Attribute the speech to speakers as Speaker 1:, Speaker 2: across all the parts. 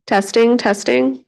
Speaker 1: Testing, testing.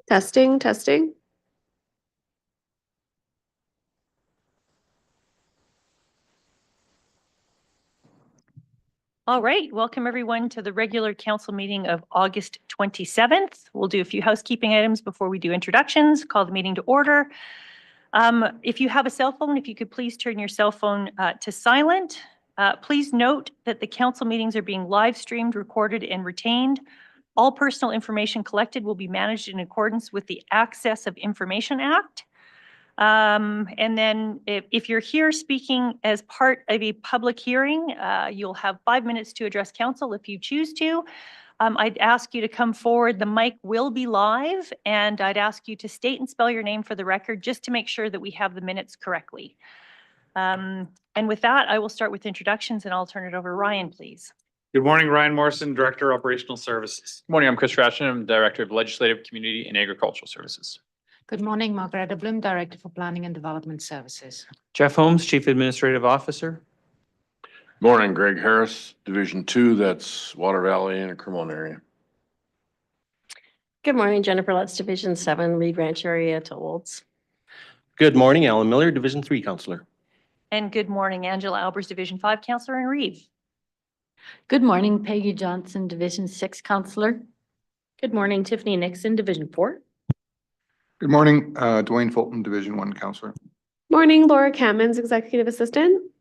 Speaker 1: Testing, testing.
Speaker 2: All right, welcome everyone to the regular council meeting of August 27th. We'll do a few housekeeping items before we do introductions, call the meeting to order. If you have a cell phone, if you could please turn your cell phone to silent. Please note that the council meetings are being live streamed, recorded, and retained. All personal information collected will be managed in accordance with the Access of Information Act. And then if you're here speaking as part of a public hearing, you'll have 5 minutes to address council if you choose to. I'd ask you to come forward. The mic will be live, and I'd ask you to state and spell your name for the record just to make sure that we have the minutes correctly. And with that, I will start with introductions, and I'll turn it over to Ryan, please.
Speaker 3: Good morning, Ryan Morrison, Director of Operational Services.
Speaker 4: Good morning, I'm Chris Ratchin. I'm Director of Legislative, Community and Agricultural Services.
Speaker 5: Good morning, Margaret Bloom, Director for Planning and Development Services.
Speaker 4: Jeff Holmes, Chief Administrative Officer.
Speaker 6: Morning, Greg Harris, Division 2, that's Water Valley and Cremona area.
Speaker 7: Good morning, Jennifer Lutz, Division 7, Reed Ranch area to Olds.
Speaker 8: Good morning, Alan Miller, Division 3 Councillor.
Speaker 2: And good morning, Angela Albers, Division 5 Councillor in Reeve.
Speaker 9: Good morning, Peggy Johnson, Division 6 Councillor.
Speaker 7: Good morning, Tiffany Nixon, Division 4.
Speaker 10: Good morning, Dwayne Fulton, Division 1 Councillor.
Speaker 1: Morning, Laura Cammons, Executive Assistant.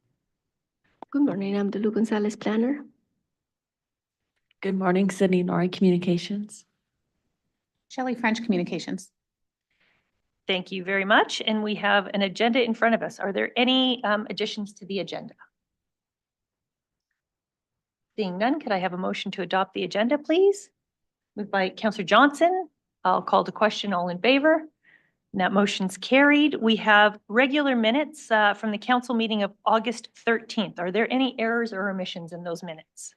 Speaker 11: Good morning, I'm Delu Gonzalez, Planner.
Speaker 9: Good morning, Sydney Nori, Communications.
Speaker 12: Shelley French, Communications.
Speaker 2: Thank you very much. And we have an agenda in front of us. Are there any additions to the agenda? Seeing none, could I have a motion to adopt the agenda, please? Moved by Councillor Johnson. I'll call the question. All in favor? And that motion's carried. We have regular minutes from the council meeting of August 13th. Are there any errors or omissions in those minutes?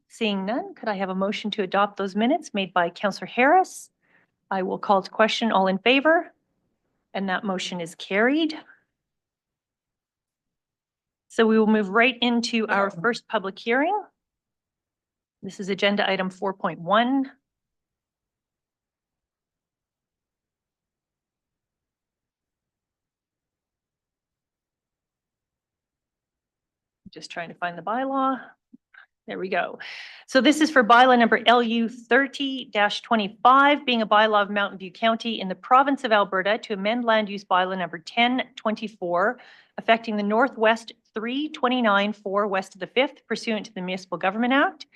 Speaker 2: Seeing none, could I have a motion to adopt those minutes made by Councillor Harris? I will call to question. All in favor? And that motion is carried. So we will move right into our first public hearing. This is agenda item 4.1. Just trying to find the bylaw. There we go. So this is for bylaw number LU 30-25, being a bylaw of Mountain View County in the province of Alberta to amend land use bylaw number 1024, affecting the Northwest 329-4 west of the 5th pursuant to the Municipal Government Act.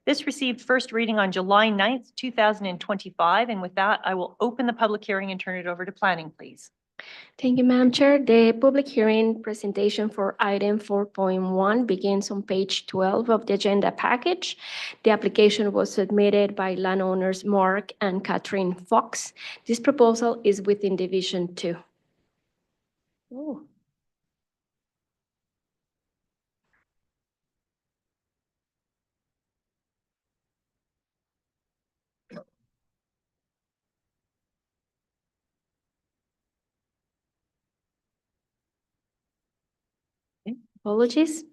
Speaker 2: This received first reading on July 9th, 2025. And with that, I will open the public hearing and turn it over to planning, please.
Speaker 11: Thank you, Madam Chair. The public hearing presentation for item 4.1 begins on page 12 of the agenda package. The application was submitted by landowners Mark and Catherine Fox. This proposal is within Division 2.
Speaker 2: Oh.
Speaker 11: Apologies.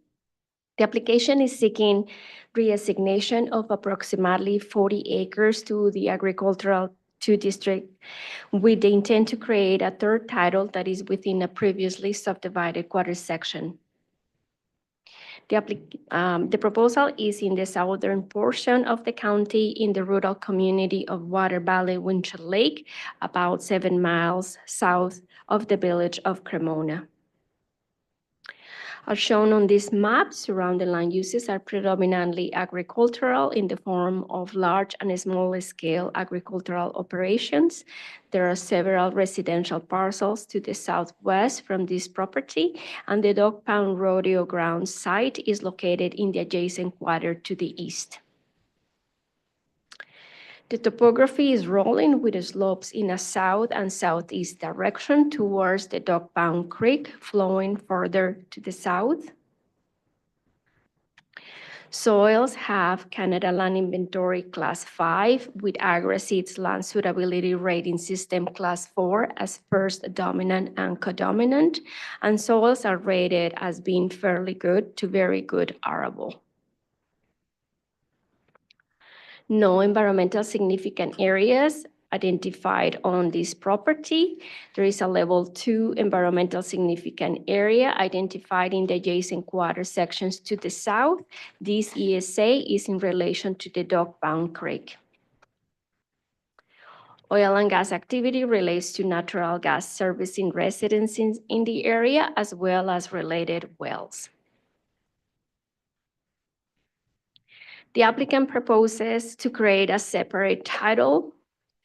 Speaker 11: The application is seeking reassignation of approximately 40 acres to the Agricultural 2 District with the intent to create a third title that is within a previously subdivided quarter section. The proposal is in the southern portion of the county in the rural community of Water Valley, Winchell Lake, about 7 miles south of the village of Cremona. As shown on this map, surrounding land uses are predominantly agricultural in the form of large and small-scale agricultural operations. There are several residential parcels to the southwest from this property, and the Dog Pound Rodeo Ground site is located in the adjacent quarter to the east. The topography is rolling with slopes in a south and southeast direction towards the Dog Pound Creek flowing further to the south. Soils have Canada Land Inventory Class 5 with AgriSeeds Land Suitability Rating System Class 4 as first dominant and codominant, and soils are rated as being fairly good to very good arable. No environmental significant areas identified on this property. There is a level 2 environmental significant area identified in the adjacent quarter sections to the south. This ESA is in relation to the Dogpound Creek. Oil and gas activity relates to natural gas servicing residences in the area as well as related wells. The applicant proposes to create a separate title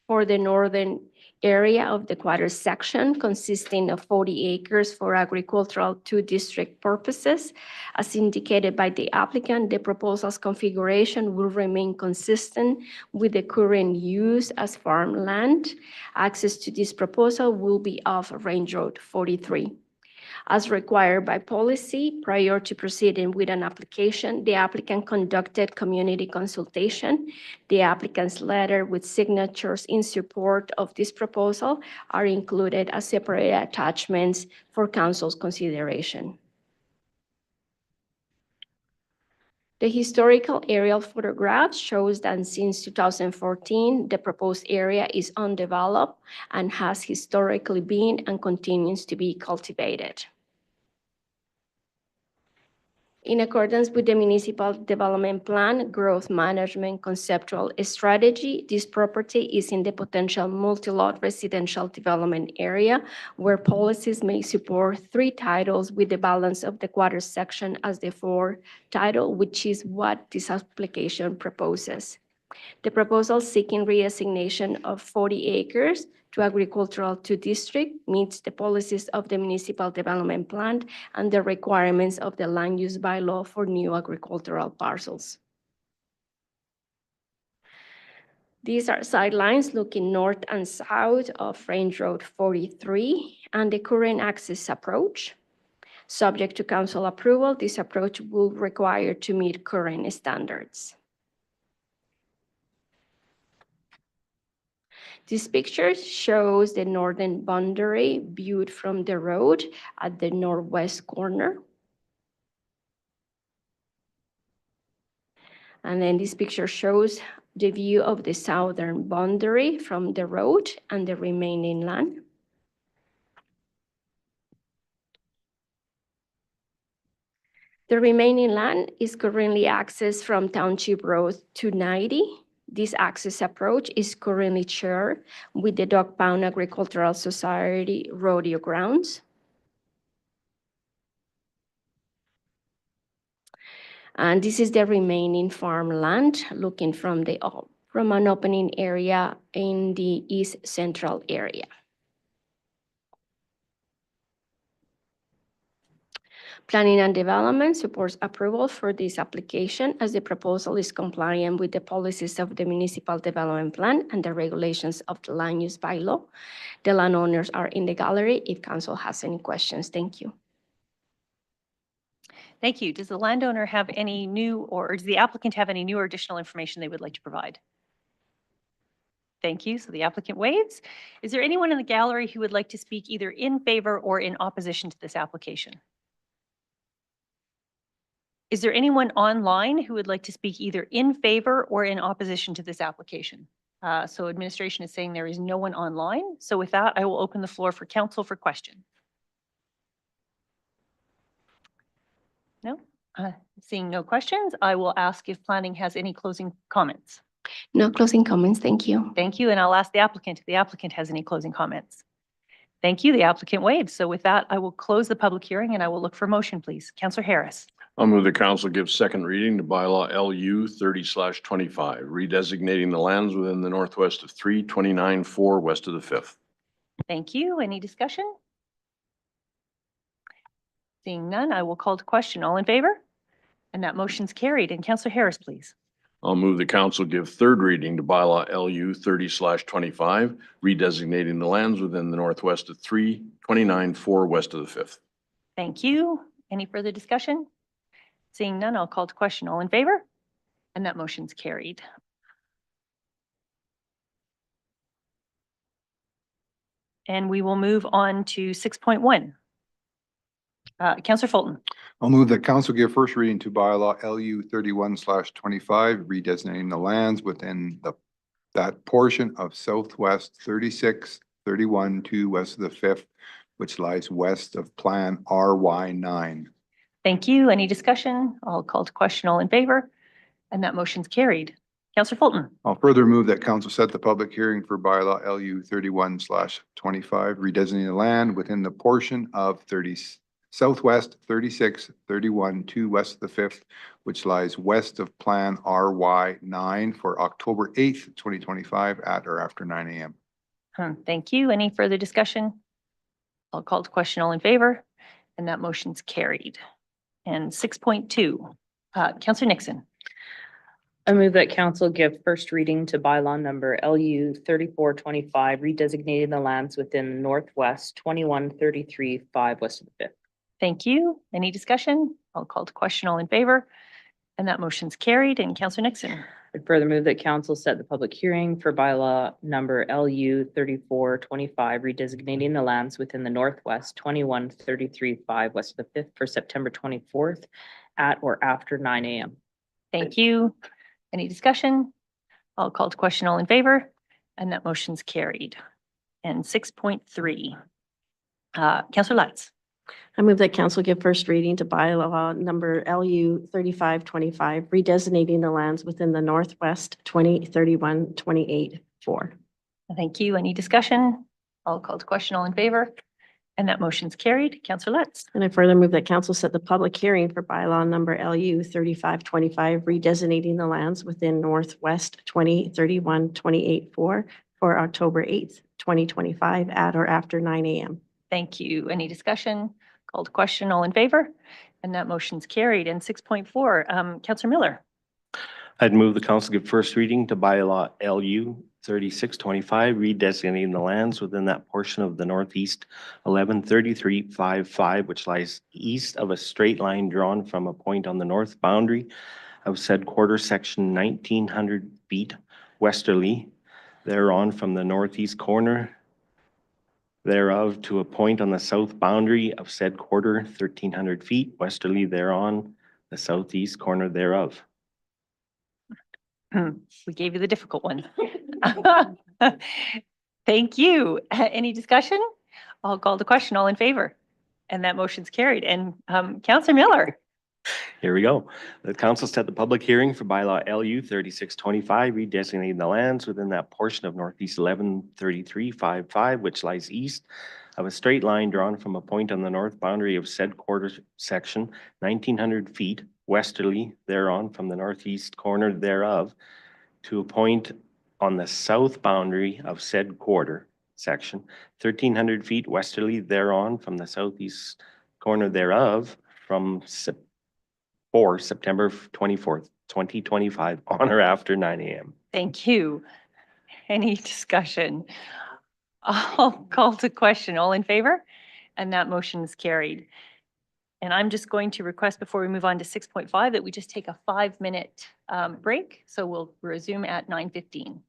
Speaker 11: for the northern area of the quarter section consisting of 40 acres for agricultural 2-district purposes. As indicated by the applicant, the proposal's configuration will remain consistent with the current use as farmland. Access to this proposal will be off Range Road 43. As required by policy, prior to proceeding with an application, the applicant conducted community consultation. The applicant's letter with signatures in support of this proposal are included as separate attachments for council's consideration. The historical aerial photograph shows that since 2014, the proposed area is undeveloped and has historically been and continues to be cultivated. In accordance with the Municipal Development Plan Growth Management Conceptual Strategy, this property is in the potential multi-lot residential development area where policies may support 3 titles with the balance of the quarter section as the 4th title, which is what this application proposes. The proposal seeking reassignation of 40 acres to agricultural 2-district meets the policies of the Municipal Development Plan and the requirements of the land use bylaw for new agricultural parcels. These are sidelines looking north and south of Range Road 43 and the current access approach. Subject to council approval, this approach will require to meet current standards. This picture shows the northern boundary viewed from the road at the northwest corner. And then this picture shows the view of the southern boundary from the road and the remaining land. The remaining land is currently accessed from Township Road 290. This access approach is currently shared with the Dogpound Agricultural Society rodeo grounds. And this is the remaining farmland looking from an opening area in the east central area. Planning and Development supports approval for this application as the proposal is compliant with the policies of the Municipal Development Plan and the regulations of the Land Use Bylaw. The landowners are in the gallery if council has any questions. Thank you.
Speaker 2: Thank you. Does the landowner have any new or does the applicant have any new or additional information they would like to provide? Thank you. So the applicant waves. Is there anyone in the gallery who would like to speak either in favor or in opposition to this application? Is there anyone online who would like to speak either in favor or in opposition to this application? So administration is saying there is no one online. So with that, I will open the floor for council for questions. No? Seeing no questions, I will ask if planning has any closing comments.
Speaker 11: No closing comments. Thank you.
Speaker 2: Thank you. And I'll ask the applicant if the applicant has any closing comments. Thank you. The applicant waived. So with that, I will close the public hearing and I will look for motion, please. Councillor Harris.
Speaker 6: I'll move the council give second reading to bylaw LU 30/25, redesignating the lands within the northwest of 329-4 west of the 5th.
Speaker 2: Thank you. Any discussion? Seeing none, I will call to question. All in favor? And that motion's carried. And Councillor Harris, please.
Speaker 6: I'll move the council give third reading to bylaw LU 30/25, redesignating the lands within the northwest of 329-4 west of the 5th.
Speaker 2: Thank you. Any further discussion? Seeing none, I'll call to question. All in favor? And that motion's carried. And we will move on to 6.1. Councillor Fulton.
Speaker 10: I'll move that council give first reading to bylaw LU 31/25, redesignating the lands within that portion of Southwest 36, 31 to west of the 5th, which lies west of Plan RY9.
Speaker 2: Thank you. Any discussion? I'll call to question. All in favor? And that motion's carried. Councillor Fulton.
Speaker 10: I'll further move that council set the public hearing for bylaw LU 31/25, redesignating the land within the portion of Southwest 36, 31 to west of the 5th, which lies west of Plan RY9 for October 8th, 2025 at or after 9 a.m.
Speaker 2: Thank you. Any further discussion? I'll call to question. All in favor? And that motion's carried. And 6.2, Councillor Nixon.
Speaker 13: I move that council give first reading to bylaw number LU 3425, redesignating the lands within Northwest 2133-5 west of the 5th.
Speaker 2: Thank you. Any discussion? I'll call to question. All in favor? And that motion's carried. And Councillor Nixon.
Speaker 13: I'd further move that council set the public hearing for bylaw number LU 3425, redesignating the lands within the Northwest 2133-5 west of the 5th for September 24th at or after 9 a.m.
Speaker 2: Thank you. Any discussion? I'll call to question. All in favor? And that motion's carried. And 6.3, Councillor Lutz.
Speaker 7: I move that council give first reading to bylaw number LU 3525, redesignating the lands within the Northwest 2031-28-4.
Speaker 2: Thank you. Any discussion? I'll call to question. All in favor? And that motion's carried. Councillor Lutz.
Speaker 7: And I further move that council set the public hearing for bylaw number LU 3525, redesignating the lands within Northwest 2031-28-4 for October 8th, 2025 at or after 9 a.m.
Speaker 2: Thank you. Any discussion? Call to question. All in favor? And that motion's carried. And 6.4, Councillor Miller.
Speaker 8: I'd move the council give first reading to bylaw LU 3625, redesignating the lands within that portion of the Northeast 1133-5-5, which lies east of a straight line drawn from a point on the north boundary of said quarter section 1900 feet westerly thereon from the northeast corner thereof to a point on the south boundary of said quarter 1300 feet westerly thereon the southeast corner thereof.
Speaker 2: We gave you the difficult one. Thank you. Any discussion? I'll call the question. All in favor? And that motion's carried. And Councillor Miller.
Speaker 8: Here we go. The council set the public hearing for bylaw LU 3625, redesignating the lands within that portion of Northeast 1133-5-5, which lies east of a straight line drawn from a point on the north boundary of said quarter section 1900 feet westerly thereon from the northeast corner thereof to a point on the south boundary of said quarter section 1300 feet westerly thereon from the southeast corner thereof from September 24th, 2025 on or after 9 a.m.
Speaker 2: Thank you. Any discussion? I'll call to question. All in favor? And that motion is carried. And I'm just going to request before we move on to 6.5 that we just take a 5-minute break. So we'll resume at 9:15.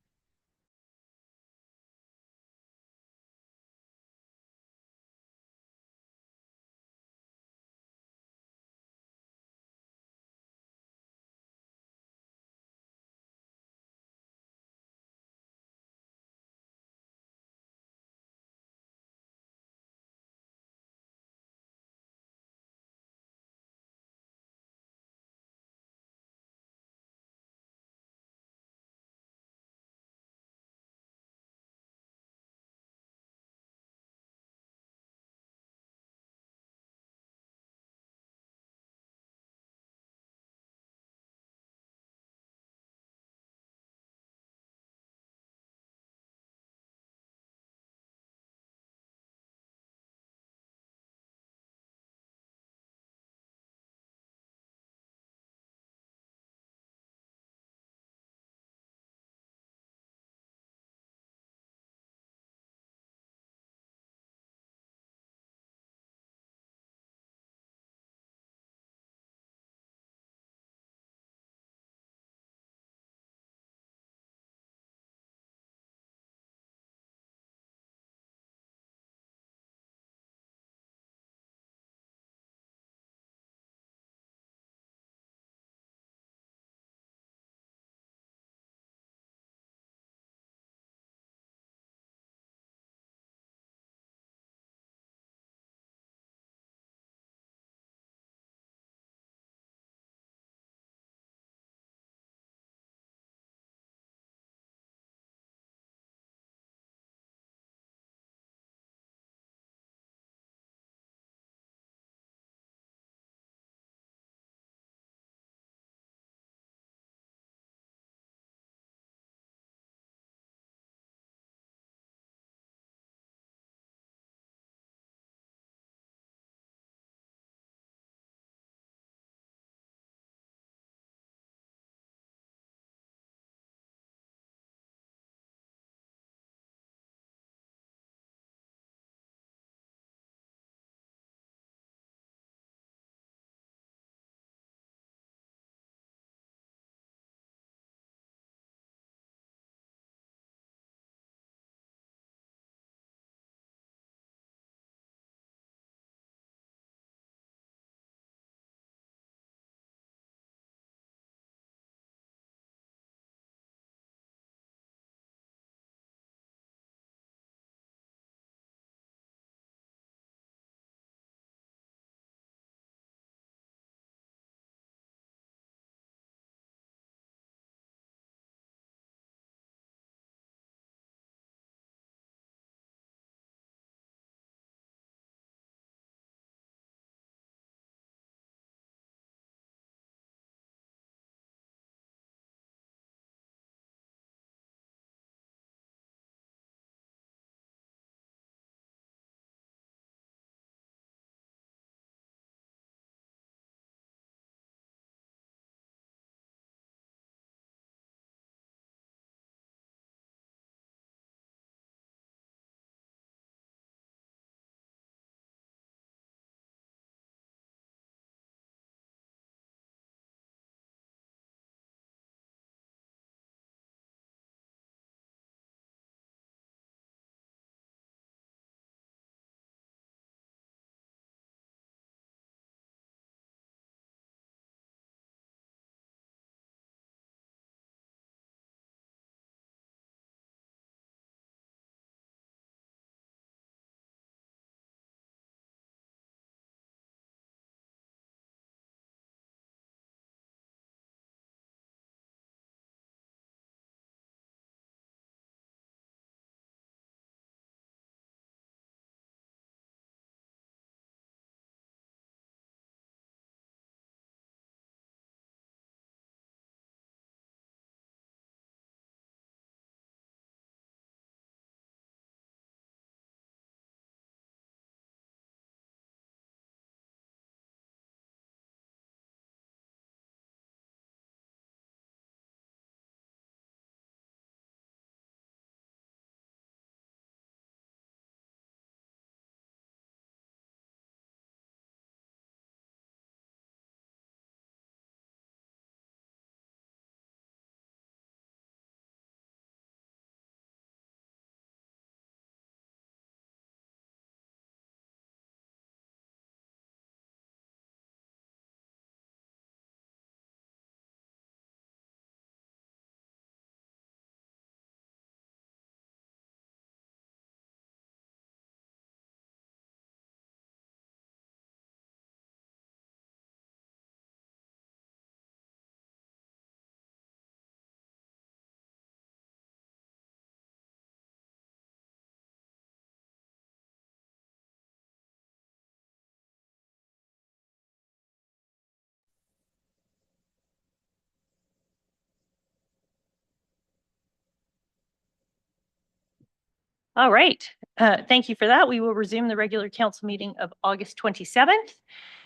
Speaker 2: All right. Thank you for that. We will resume the regular council meeting of August 27th.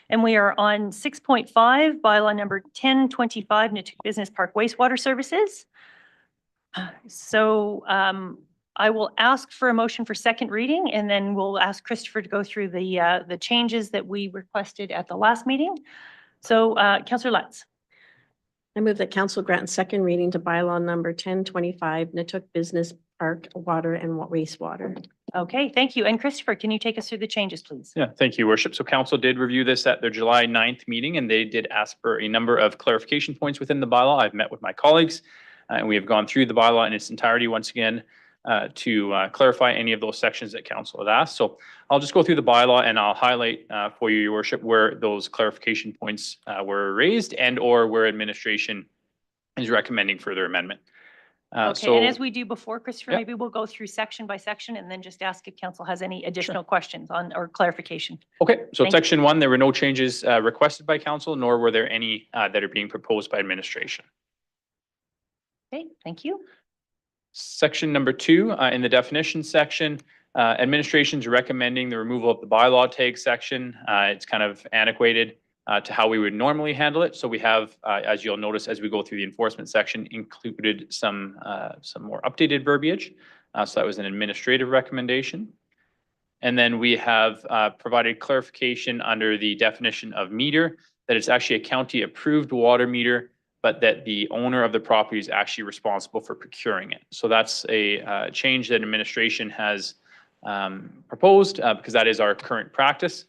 Speaker 2: And we are on 6.5, bylaw number 1025, Netook Business Park Wastewater Services. So I will ask for a motion for second reading, and then we'll ask Christopher to go through the changes that we requested at the last meeting. So Councillor Lutz.
Speaker 7: I move that council grant second reading to bylaw number 1025, Netook Business Park Water and Wastewater.
Speaker 2: Okay, thank you. And Christopher, can you take us through the changes, please?
Speaker 4: Yeah, thank you, Worship. So council did review this at their July 9th meeting, and they did ask for a number of clarification points within the bylaw. I've met with my colleagues, and we have gone through the bylaw in its entirety once again to clarify any of those sections that council had asked. So I'll just go through the bylaw and I'll highlight for you, Your Worship, where those clarification points were raised and or where administration is recommending further amendment.
Speaker 2: Okay, and as we do before, Christopher,
Speaker 4: Yep.
Speaker 2: maybe we'll go through section by section and then just ask if council has any additional questions on or clarification.
Speaker 4: Okay, so
Speaker 2: Thank you.
Speaker 4: section 1, there were no changes requested by council, nor were there any that are being proposed by administration.
Speaker 2: Okay, thank you.
Speaker 4: Section number 2, in the definition section, administration's recommending the removal of the bylaw tag section. It's kind of antiquated to how we would normally handle it. So we have, as you'll notice as we go through the enforcement section, included some more updated verbiage. So that was an administrative recommendation. And then we have provided clarification under the definition of meter, that it's actually a county approved water meter, but that the owner of the property is actually responsible for procuring it. So that's a change that administration has proposed because that is our current practice.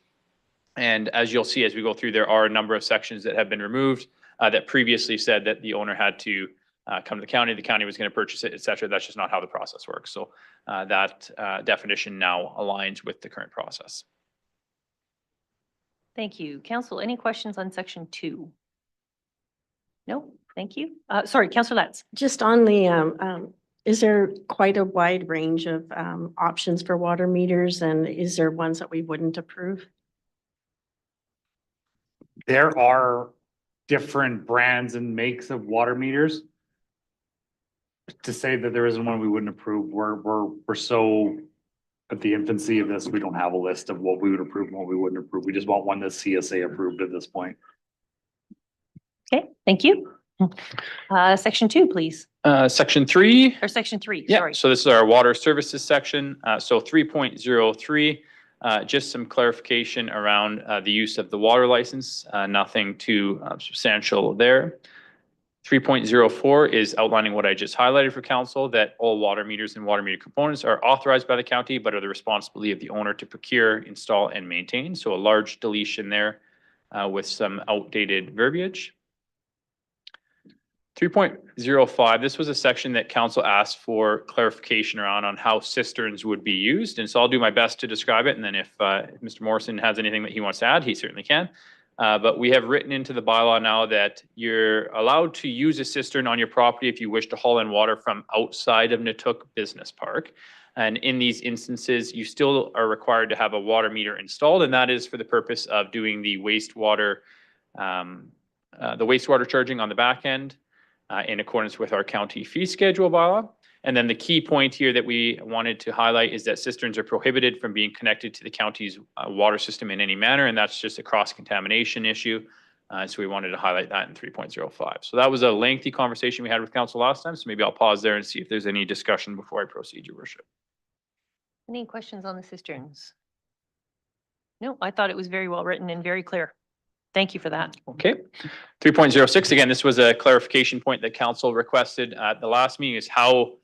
Speaker 4: And as you'll see as we go through, there are a number of sections that have been removed that previously said that the owner had to come to the county was going to purchase it, et cetera. That's just not how the process works. So that definition now aligns with the current process.
Speaker 2: Thank you. Council, any questions on section 2? No, thank you. Sorry, Councillor Lutz.
Speaker 7: Just on the, is there quite a wide range of options for water meters, and is there ones that we wouldn't approve?
Speaker 3: There are different brands and makes of water meters. To say that there isn't one we wouldn't approve, we're so at the infancy of this, we don't have a list of what we would approve and what we wouldn't approve. We just want one that's CSA approved at this point.
Speaker 2: Okay, thank you. Section 2, please.
Speaker 4: Section 3.
Speaker 2: Or section 3,
Speaker 4: Yeah,
Speaker 2: sorry.
Speaker 4: so this is our water services section. So 3.03, just some clarification around the use of the water license, nothing too substantial there. 3.04 is outlining what I just highlighted for council, that all water meters and water meter components are authorized by the county, but are the responsibility of the owner to procure, install, and maintain. So a large deletion there with some outdated verbiage. 3.05, this was a section that council asked for clarification around on how cisterns would be used. And so I'll do my best to describe it. And then if Mr. Morrison has anything that he wants to add, he certainly can. But we have written into the bylaw now that you're allowed to use a cistern on your property if you wish to haul in water from outside of Netook Business Park. And in these instances, you still are required to have a water meter installed, and that is for the purpose of doing the wastewater charging on the back end in accordance with our county fee schedule bylaw. And then the key point here that we wanted to highlight is that cisterns are prohibited from being connected to the county's water system in any manner, and that's just a cross-contamination issue. So we wanted to highlight that in 3.05. So that was a lengthy conversation we had with council last time, so maybe I'll pause there and see if there's any discussion before I proceed, Your Worship.
Speaker 2: Any questions on the cisterns? No, I thought it was very well written and very clear. Thank you for that.
Speaker 4: Okay. 3.06, again, this was a clarification point that council requested at the last meeting, is how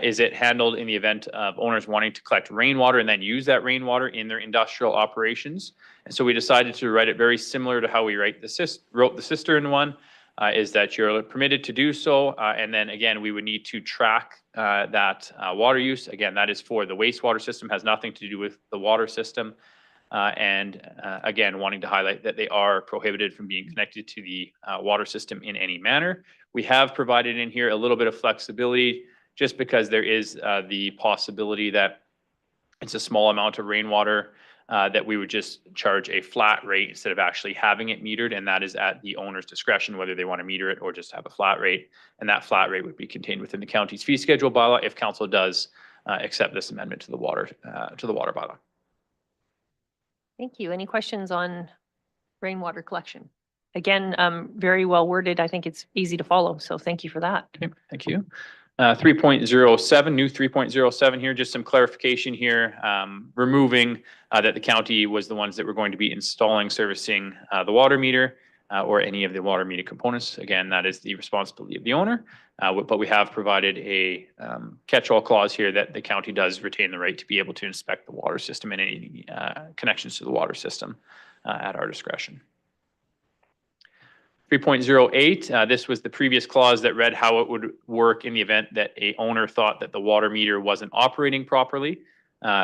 Speaker 4: is it handled in the event of owners wanting to collect rainwater and then use that rainwater in their industrial operations. And so we decided to write it very similar to how we wrote the cistern one, is that you're permitted to do so. And then again, we would need to track that water use. Again, that is for the wastewater system, has nothing to do with the water system. Again, wanting to highlight that they are prohibited from being connected to the water system in any manner. We have provided in here a little bit of flexibility just because there is the possibility that it's a small amount of rainwater that we would just charge a flat rate instead of actually having it metered. And that is at the owner's discretion, whether they want to meter it or just have a flat rate. And that flat rate would be contained within the county's fee schedule bylaw if council does accept this amendment to the water bylaw.
Speaker 2: Thank you. Any questions on rainwater collection? Again, very well worded. I think it's easy to follow, so thank you for that.
Speaker 4: Okay, thank you. 3.07, new 3.07 here, just some clarification here, removing that the county was the ones that were going to be installing, servicing the water meter or any of the water meter components. Again, that is the responsibility of the owner, but we have provided a catch-all clause here that the county does retain the right to be able to inspect the water system and any connections to the water system at our discretion. 3.08, this was the previous clause that read how it would work in the event that a owner thought that the water meter wasn't operating properly.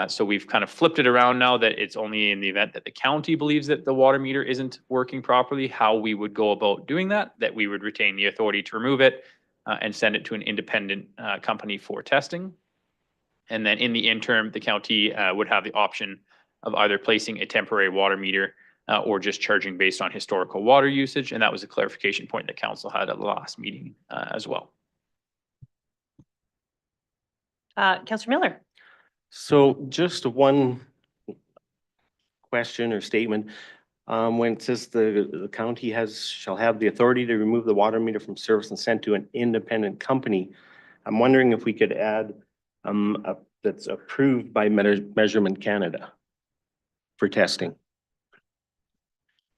Speaker 4: So we've kind of flipped it around now that it's only in the event that the county believes that the water meter isn't working properly, how we would go about doing that we would retain the authority to remove it and send it to an independent company for testing. And then in the interim, the county would have the option of either placing a temporary water meter or just charging based on historical water usage. And that was a clarification point that council had at the last meeting as well.
Speaker 2: Councillor Miller.
Speaker 8: So just one question or statement. When it says the county shall have the authority to remove the water meter from service and send to an independent company, I'm wondering if we could add that's approved by Measurement Canada for testing.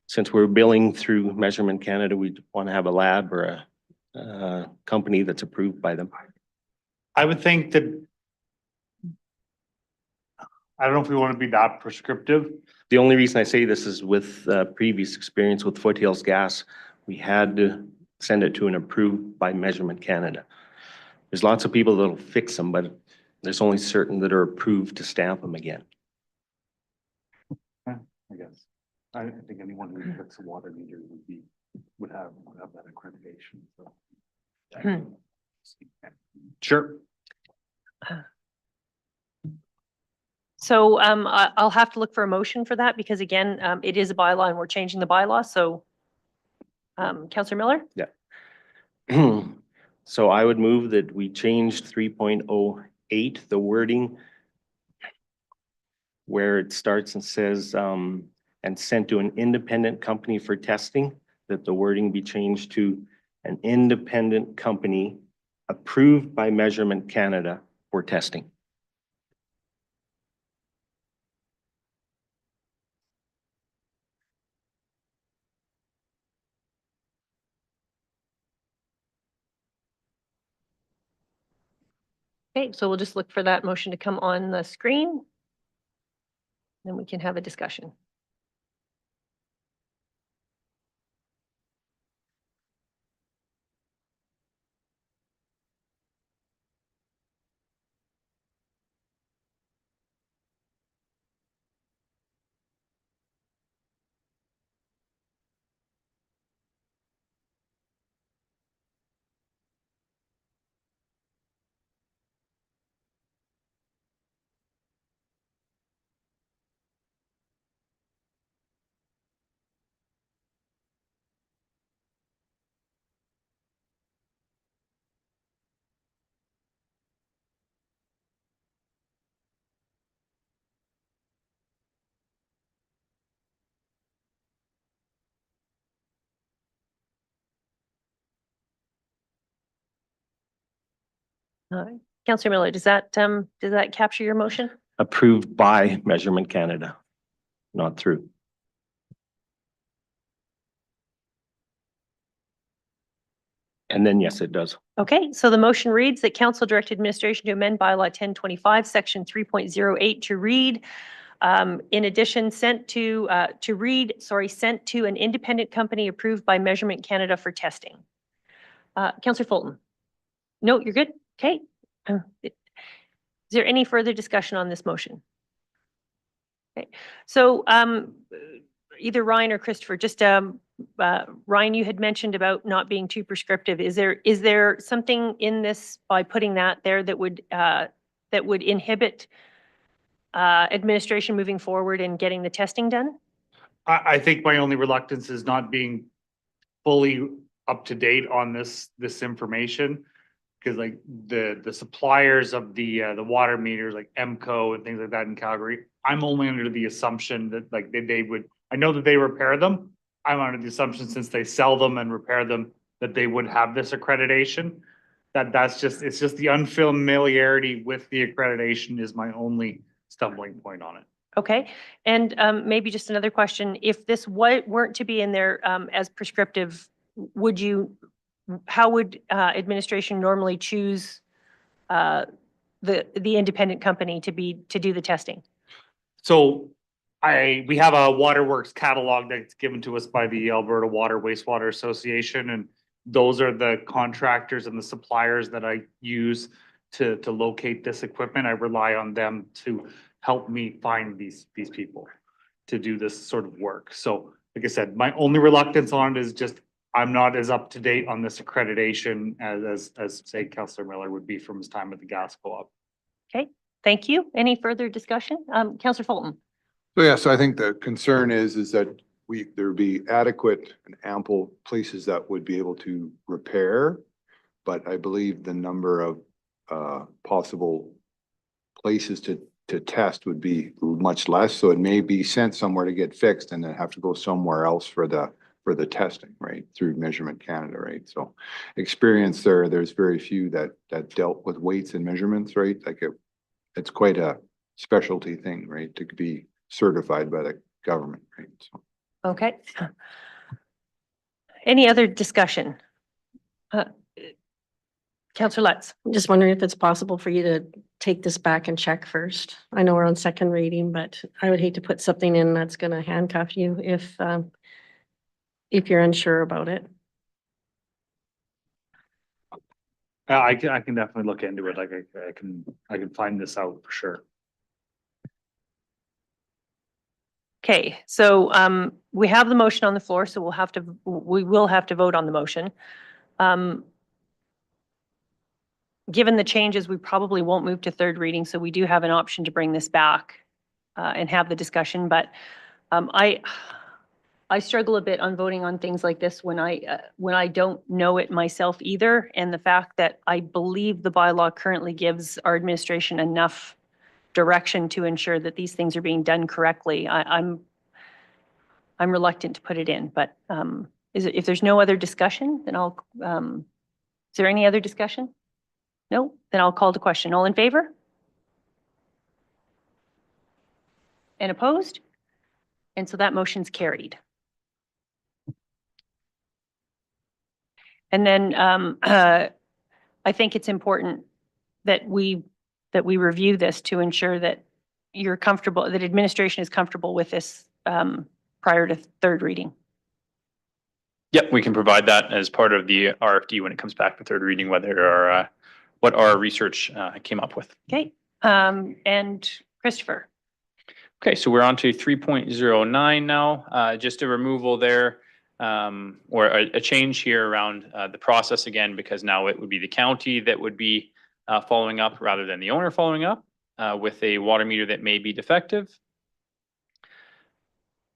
Speaker 8: Since we're billing through Measurement Canada, we want to have a lab or a company that's approved by them.
Speaker 3: I would think that, I don't know if we want to be that prescriptive.
Speaker 8: The only reason I say this is with previous experience with Foothills Gas, we had to send it to an approved by Measurement Canada. There's lots of people that'll fix them, but there's only certain that are approved to stamp them again.
Speaker 3: I guess. I don't think anyone who fixes a water meter would have that accreditation. So. Sure.
Speaker 2: So I'll have to look for a motion for that because again, it is a bylaw and we're changing the bylaw. So Councillor Miller?
Speaker 8: Yeah. So I would move that we changed 3.08, the wording where it starts and says, and sent to an independent company for testing, that the wording be changed to an independent company approved by Measurement Canada for testing.
Speaker 2: Okay, so we'll just look for that motion to come on the screen. Then we can have a discussion. Councillor Miller, does that capture your motion?
Speaker 8: Approved by Measurement Canada, not through. And then, yes, it does.
Speaker 2: Okay, so the motion reads that council direct administration to amend bylaw 1025, section 3.08 to read, in addition, sent to an independent company approved by Measurement Canada for testing. Councillor Fulton? No, you're good? Okay. Is there any further discussion on this motion? Okay, so either Ryan or Christopher, just Ryan, you had mentioned about not being too prescriptive. Is there something in this by putting that there that would inhibit administration moving forward and getting the testing done?
Speaker 3: I think my only reluctance is not being fully up to date on this information. Because like the suppliers of the water meters, like EMCO and things like that in Calgary, I'm only under the assumption that like they would, I know that they repair them. I'm under the assumption since they sell them and repair them, that they would have this accreditation. It's just the unfamiliarity with the accreditation is my only stumbling point on it.
Speaker 2: Okay, and maybe just another question. If this weren't to be in there as prescriptive, how would administration normally choose the independent company to do the testing?
Speaker 3: So we have a waterworks catalog that's given to us by the Alberta Water Wastewater Association, and those are the contractors and the suppliers that I use to locate this equipment. I rely on them to help me find these people to do this sort of work. So like I said, my only reluctance on it is just I'm not as up to date on this accreditation as say Councillor Miller would be from his time at the gas co-op.
Speaker 2: Okay, thank you. Any further discussion? Councillor Fulton.
Speaker 10: So yeah, so I think the concern is that there would be adequate and ample places that would be able to repair. But I believe the number of possible places to test would be much less. So it may be sent somewhere to get fixed and then have to go somewhere else for the testing, right? Through Measurement Canada, right? So experience there's very few that dealt with weights and measurements, right? Like it's quite a specialty thing, right? To be certified by the government, right? So.
Speaker 2: Okay. Any other discussion? Councillor Lutz.
Speaker 7: I'm just wondering if it's possible for you to take this back and check first. I know we're on second reading, but I would hate to put something in that's going to handcuff you if you're unsure about it.
Speaker 3: I can definitely look into it. Like I can find this out for sure.
Speaker 2: Okay, so we have the motion on the floor, so we will have to vote on the motion. Given the changes, we probably won't move to third reading, so we do have an option to bring this back and have the discussion. But I struggle a bit on voting on things like this when I don't know it myself either. And the fact that I believe the bylaw currently gives our administration enough direction to ensure that these things are being done correctly, I'm reluctant to put it in. But if there's no other discussion, then is there any other discussion? No, then I'll call the question. All in favor? And opposed? And so that motion's carried. And then I think it's important that we review this to ensure that you're comfortable, that administration is comfortable with this prior to third reading.
Speaker 4: Yep, we can provide that as part of the RFD when it comes back for third reading, what our research came up with.
Speaker 2: Okay, and Christopher.
Speaker 4: Okay, so we're on to 3.09 now, just a removal there, or a change here around the process again, because now it would be the county that would be following up rather than the owner following up with a water meter that may be defective.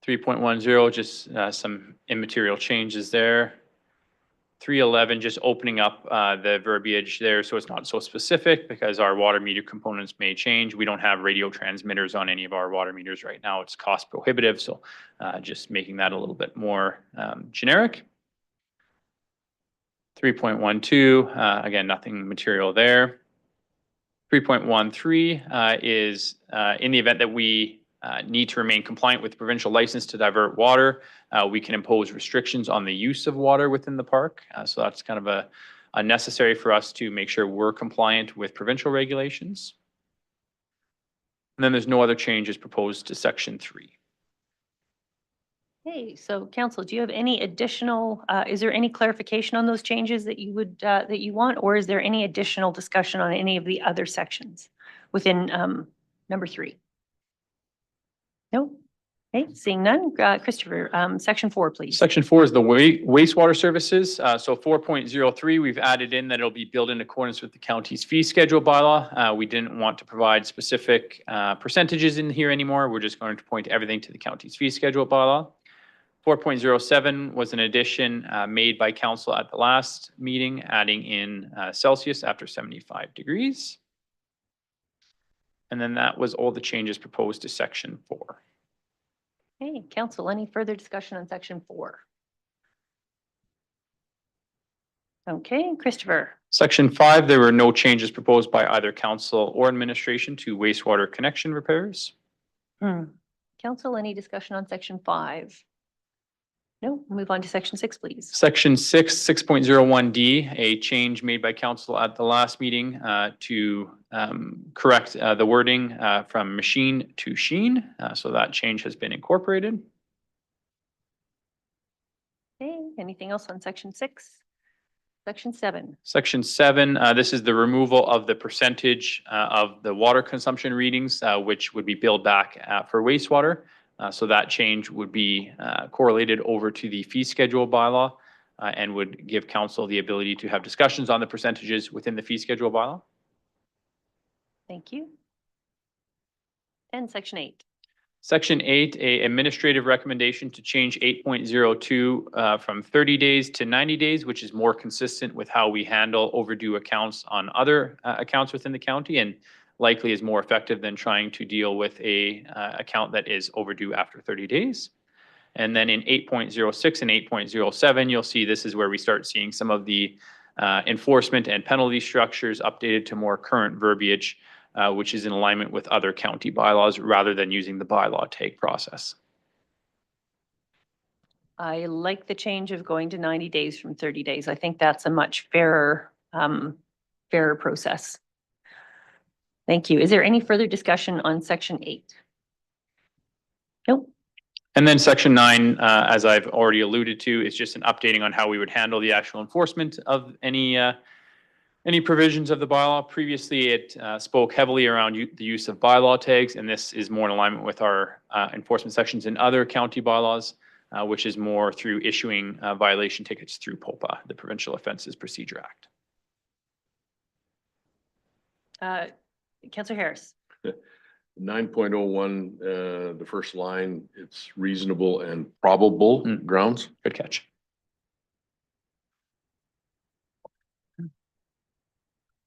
Speaker 4: 3.10, just some immaterial changes there. 311, just opening up the verbiage there so it's not so specific because our water meter components may change. We don't have radio transmitters on any of our water meters right now. It's cost prohibitive, so just making that a little bit more generic. 3.12, again, nothing material there. 3.13 is in the event that we need to remain compliant with provincial license to divert water, we can impose restrictions on the use of water within the park. So that's kind of a necessary for us to make sure we're compliant with provincial regulations. And then there's no other changes proposed to section 3.
Speaker 2: Okay, so council, do you have any additional, is there any clarification on those changes that you would, that you want, or is there any additional discussion on any of the other sections within number 3? No? Okay, seeing none. Christopher, section 4, please.
Speaker 4: Section 4 is the wastewater services. So 4.03, we've added in that it'll be billed in accordance with the county's fee schedule bylaw. We didn't want to provide specific percentages in here anymore. We're just going to point everything to the county's fee schedule bylaw. 4.07 was an addition made by council at the last meeting, adding in Celsius after 75 degrees. And then that was all the changes proposed to section 4.
Speaker 2: Okay, council, any further discussion on section 4? Okay, Christopher.
Speaker 4: Section 5, there were no changes proposed by either council or administration to wastewater connection repairs.
Speaker 2: Council, any discussion on section 5? No, move on to section 6, please.
Speaker 4: Section 6, 6.01D, a change made by council at the last meeting to correct the wording from machine to sheen. So that change has been incorporated.
Speaker 2: Okay, anything else on section 6? Section 7.
Speaker 4: Section 7, this is the removal of the percentage of the water consumption readings, which would be billed back for wastewater. So that change would be correlated over to the fee schedule bylaw and would give council the ability to have discussions on the percentages within the fee schedule bylaw.
Speaker 2: Thank you. And section 8.
Speaker 4: Section 8, a administrative recommendation to change 8.02 from 30 days to 90 days, which is more consistent with how we handle overdue accounts on other accounts within the county, and likely is more effective than trying to deal with a account that is overdue after 30 days. And then in 8.06 and 8.07, you'll see this is where we start seeing some of the enforcement and penalty structures updated to more current verbiage, which is in alignment with other county bylaws rather than using the bylaw take process.
Speaker 2: I like the change of going to 90 days from 30 days. I think that's a much fairer, fairer process. Thank you. Is there any further discussion on section 8? Nope.
Speaker 4: And then section 9, as I've already alluded to, is just an updating on how we would handle the actual enforcement of any provisions of the bylaw. Previously, it spoke heavily around the use of bylaw tags, and this is more in alignment with our enforcement sections in other county bylaws, which is more through issuing violation tickets through POPA, the Provincial Offences Procedure Act.
Speaker 2: Councillor Harris.
Speaker 6: 9.01, the first line, it's reasonable and probable grounds.
Speaker 4: Good catch.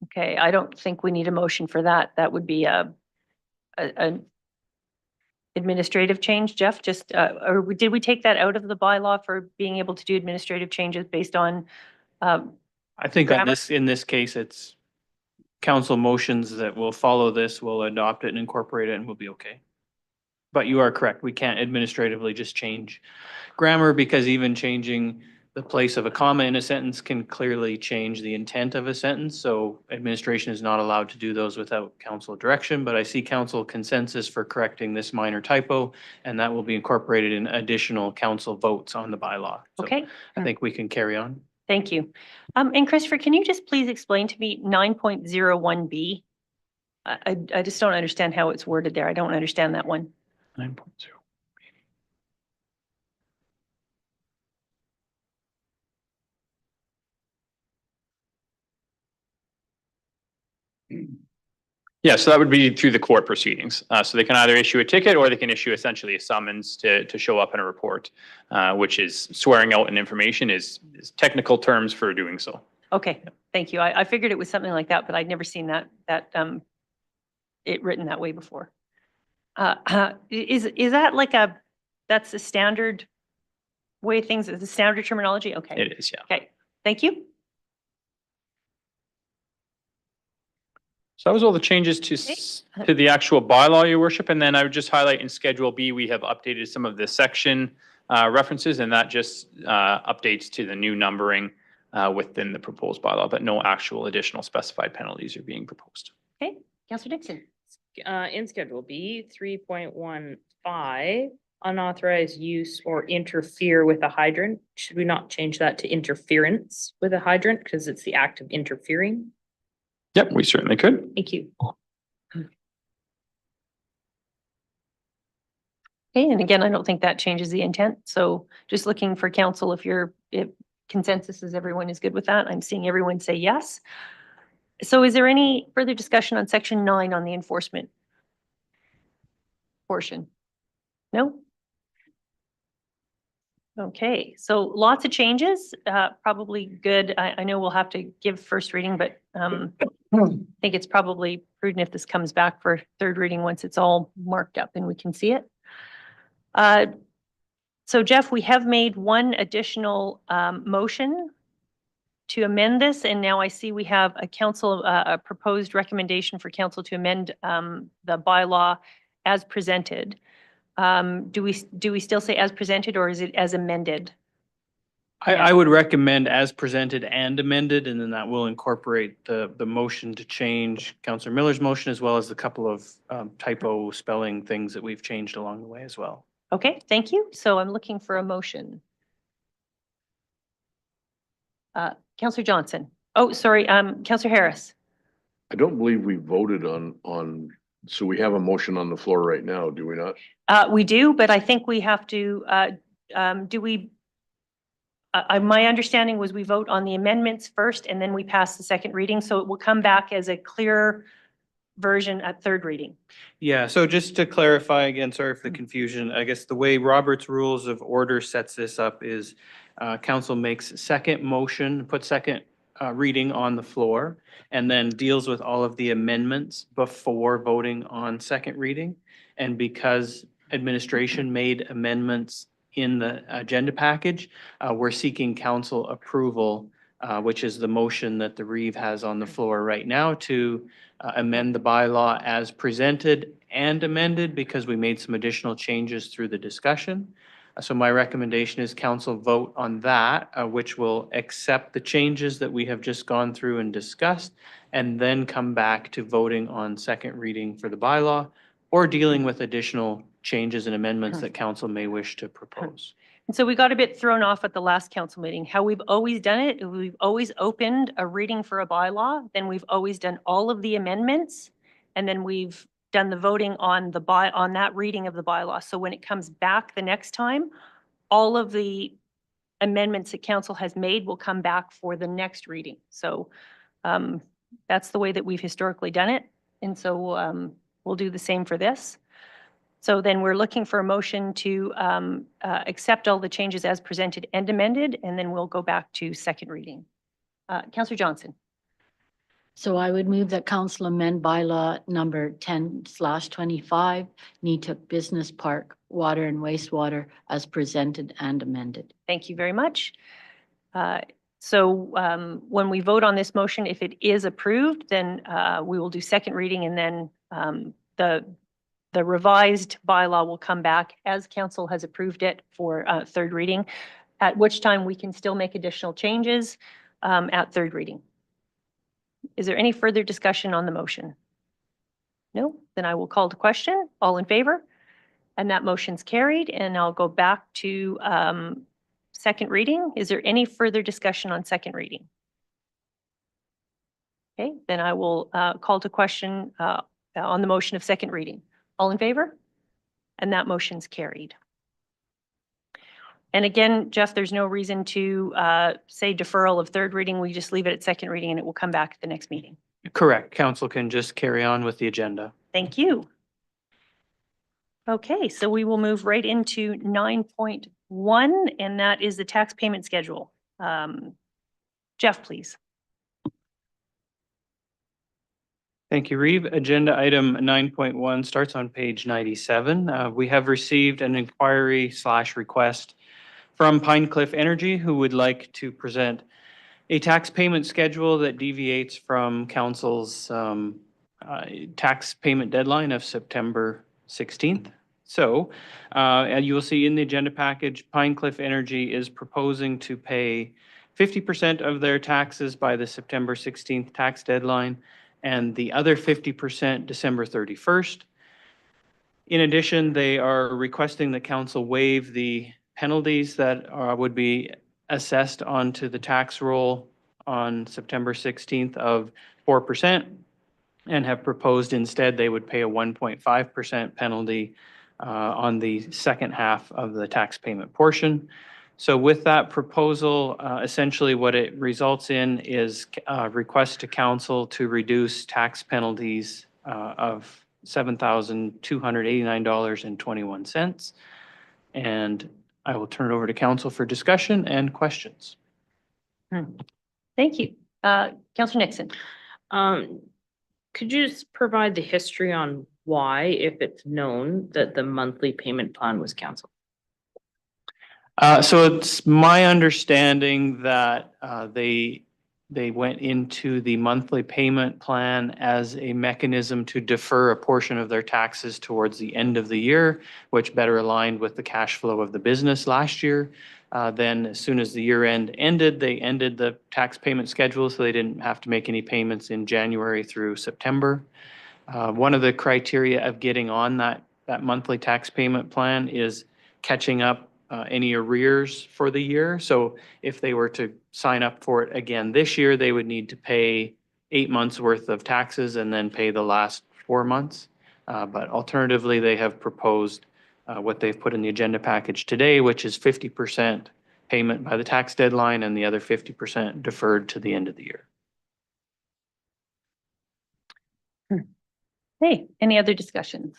Speaker 2: Okay, I don't think we need a motion for that. That would be an administrative change, Jeff, just, or did we take that out of the bylaw for being able to do administrative changes based on?
Speaker 14: I think
Speaker 2: grammar?
Speaker 14: in this case, it's council motions that will follow this, will adopt it and incorporate it and we'll be okay. But you are correct. We can't administratively just change grammar, because even changing the place of a comma in a sentence can clearly change the intent of a sentence. So administration is not allowed to do those without council direction, but I see council consensus for correcting this minor typo, and that will be incorporated in additional council votes on the bylaw. So
Speaker 2: Okay.
Speaker 14: I think we can carry on.
Speaker 2: Thank you. And Christopher, can you just please explain to me 9.01B? I just don't understand how it's worded there. I don't understand that one.
Speaker 4: 9.0. Yeah, so that would be through the court proceedings. So they can either issue a ticket or they can issue essentially a summons to show up in a report, which is swearing out an information is technical terms for doing so.
Speaker 2: Okay, thank you. I figured it was something like that, but I'd never seen that it written that way before. Is that like that's the standard way things, is the standard terminology? Okay.
Speaker 4: It is, yeah.
Speaker 2: Okay, thank you.
Speaker 4: So that was all the changes to the actual bylaw, your worship. And then I would just highlight in Schedule B, we have updated some of the section references, and that just updates to the new numbering within the proposed bylaw, but no actual additional specified penalties are being proposed.
Speaker 2: Okay, Councillor Dixon.
Speaker 13: In Schedule B, 3.15, unauthorized use or interfere with a hydrant. Should we not change that to interference with a hydrant, because it's the act of interfering?
Speaker 4: Yep, we certainly could.
Speaker 2: Thank you. Okay, and again, I don't think that changes the intent. So just looking for council, if consensus is everyone is good with that. I'm seeing everyone say yes. So is there any further discussion on section 9 on the enforcement portion? No? Okay, so lots of changes, probably good. I know we'll have to give first reading, but I think it's probably prudent if this comes back for third reading once it's all marked up and we can see it. So Jeff, we have made one additional motion to amend this, and now I see we have a proposed recommendation for council to amend the bylaw as presented. Do we still say as presented, or is it as amended?
Speaker 14: I would recommend as presented and amended, and then that will incorporate the motion to change Councillor Miller's motion, as well as a couple of typo spelling things that we've changed along the way as well.
Speaker 2: Okay, thank you. So I'm looking for a motion. Councillor Johnson. Oh, sorry, Councillor Harris.
Speaker 6: I don't believe we voted on, so we have a motion on the floor right now, do we not?
Speaker 2: We do, but I think we have to, my understanding was we vote on the amendments first and then we pass the second reading. So it will come back as a clear version at third reading.
Speaker 14: Yeah, so just to clarify again, sorry for the confusion. I guess the way Robert's Rules of Order sets this up is council makes second motion, put second reading on the floor, and then deals with all of the amendments before voting on second reading. And because administration made amendments in the agenda package, we're seeking council approval, which is the motion that the Reeve has on the floor right now, to amend the bylaw as presented and amended, because we made some additional changes through the discussion. So my recommendation is council vote on that, which will accept the changes that we have just gone through and discussed, and then come back to voting on second reading for the bylaw, or dealing with additional changes and amendments that council may wish to propose.
Speaker 2: And so we got a bit thrown off at the last council meeting. How we've always done it, we've always opened a reading for a bylaw, then we've always done all of the amendments, and then we've done the voting on that reading of the bylaw. So when it comes back the next time, all of the amendments that council has made will come back for the next reading. So that's the way that we've historically done it. And so we'll do the same for this. So then we're looking for a motion to accept all the changes as presented and amended, and then we'll go back to second reading. Councillor Johnson.
Speaker 9: So I would move that council amend bylaw number 10/25, Netook Business Park, Water and Wastewater, as presented and amended.
Speaker 2: Thank you very much. So when we vote on this motion, if it is approved, then we will do second reading, and then the revised bylaw will come back as council has approved it for third reading, at which time we can still make additional changes at third reading. Is there any further discussion on the motion? No? Then I will call to question. All in favor? And that motion's carried, and I'll go back to second reading. Is there any further discussion on second reading? Okay, then I will call to question on the motion of second reading. All in favor? And that motion's carried. And again, Jeff, there's no reason to say deferral of third reading. We just leave it at second reading and it will come back at the next meeting.
Speaker 14: Correct. Council can just carry on with the agenda.
Speaker 2: Thank you. Okay, so we will move right into 9.1, and that is the tax payment schedule. Jeff, please.
Speaker 14: Thank you, Reeve. Agenda item 9.1 starts on page 97. We have received an inquiry/request from Pine Cliff Energy, who would like to present a tax payment schedule that deviates from council's tax payment deadline of September 16th. So you will see in the agenda package, Pine Cliff Energy is proposing to pay 50% of their taxes by the September 16th tax deadline, and the other 50% December 31st. In addition, they are requesting the council waive the penalties that would be assessed onto the tax roll on September 16th of 4%, and have proposed instead they would pay a 1.5% penalty on the second half of the tax payment portion. So with that proposal, essentially what it results in is a request to council to reduce tax penalties of $7,289.21. And I will turn it over to council for discussion and questions.
Speaker 2: Thank you. Councillor Nixon.
Speaker 13: Could you just provide the history on why, if it's known, that the monthly payment plan was canceled?
Speaker 14: So it's my understanding that they went into the monthly payment plan as a mechanism to defer a portion of their taxes towards the end of the year, which better aligned with the cash flow of the business last year. Then as soon as the year end ended, they ended the tax payment schedule, so they didn't have to make any payments in January through September. One of the criteria of getting on that monthly tax payment plan is catching up any arrears for the year. So if they were to sign up for it again this year, they would need to pay 8 months worth of taxes and then pay the last 4 months. But alternatively, they have proposed what they've put in the agenda package today, which is 50% payment by the tax deadline and the other 50% deferred to the end of the year.
Speaker 2: Hey, any other discussions?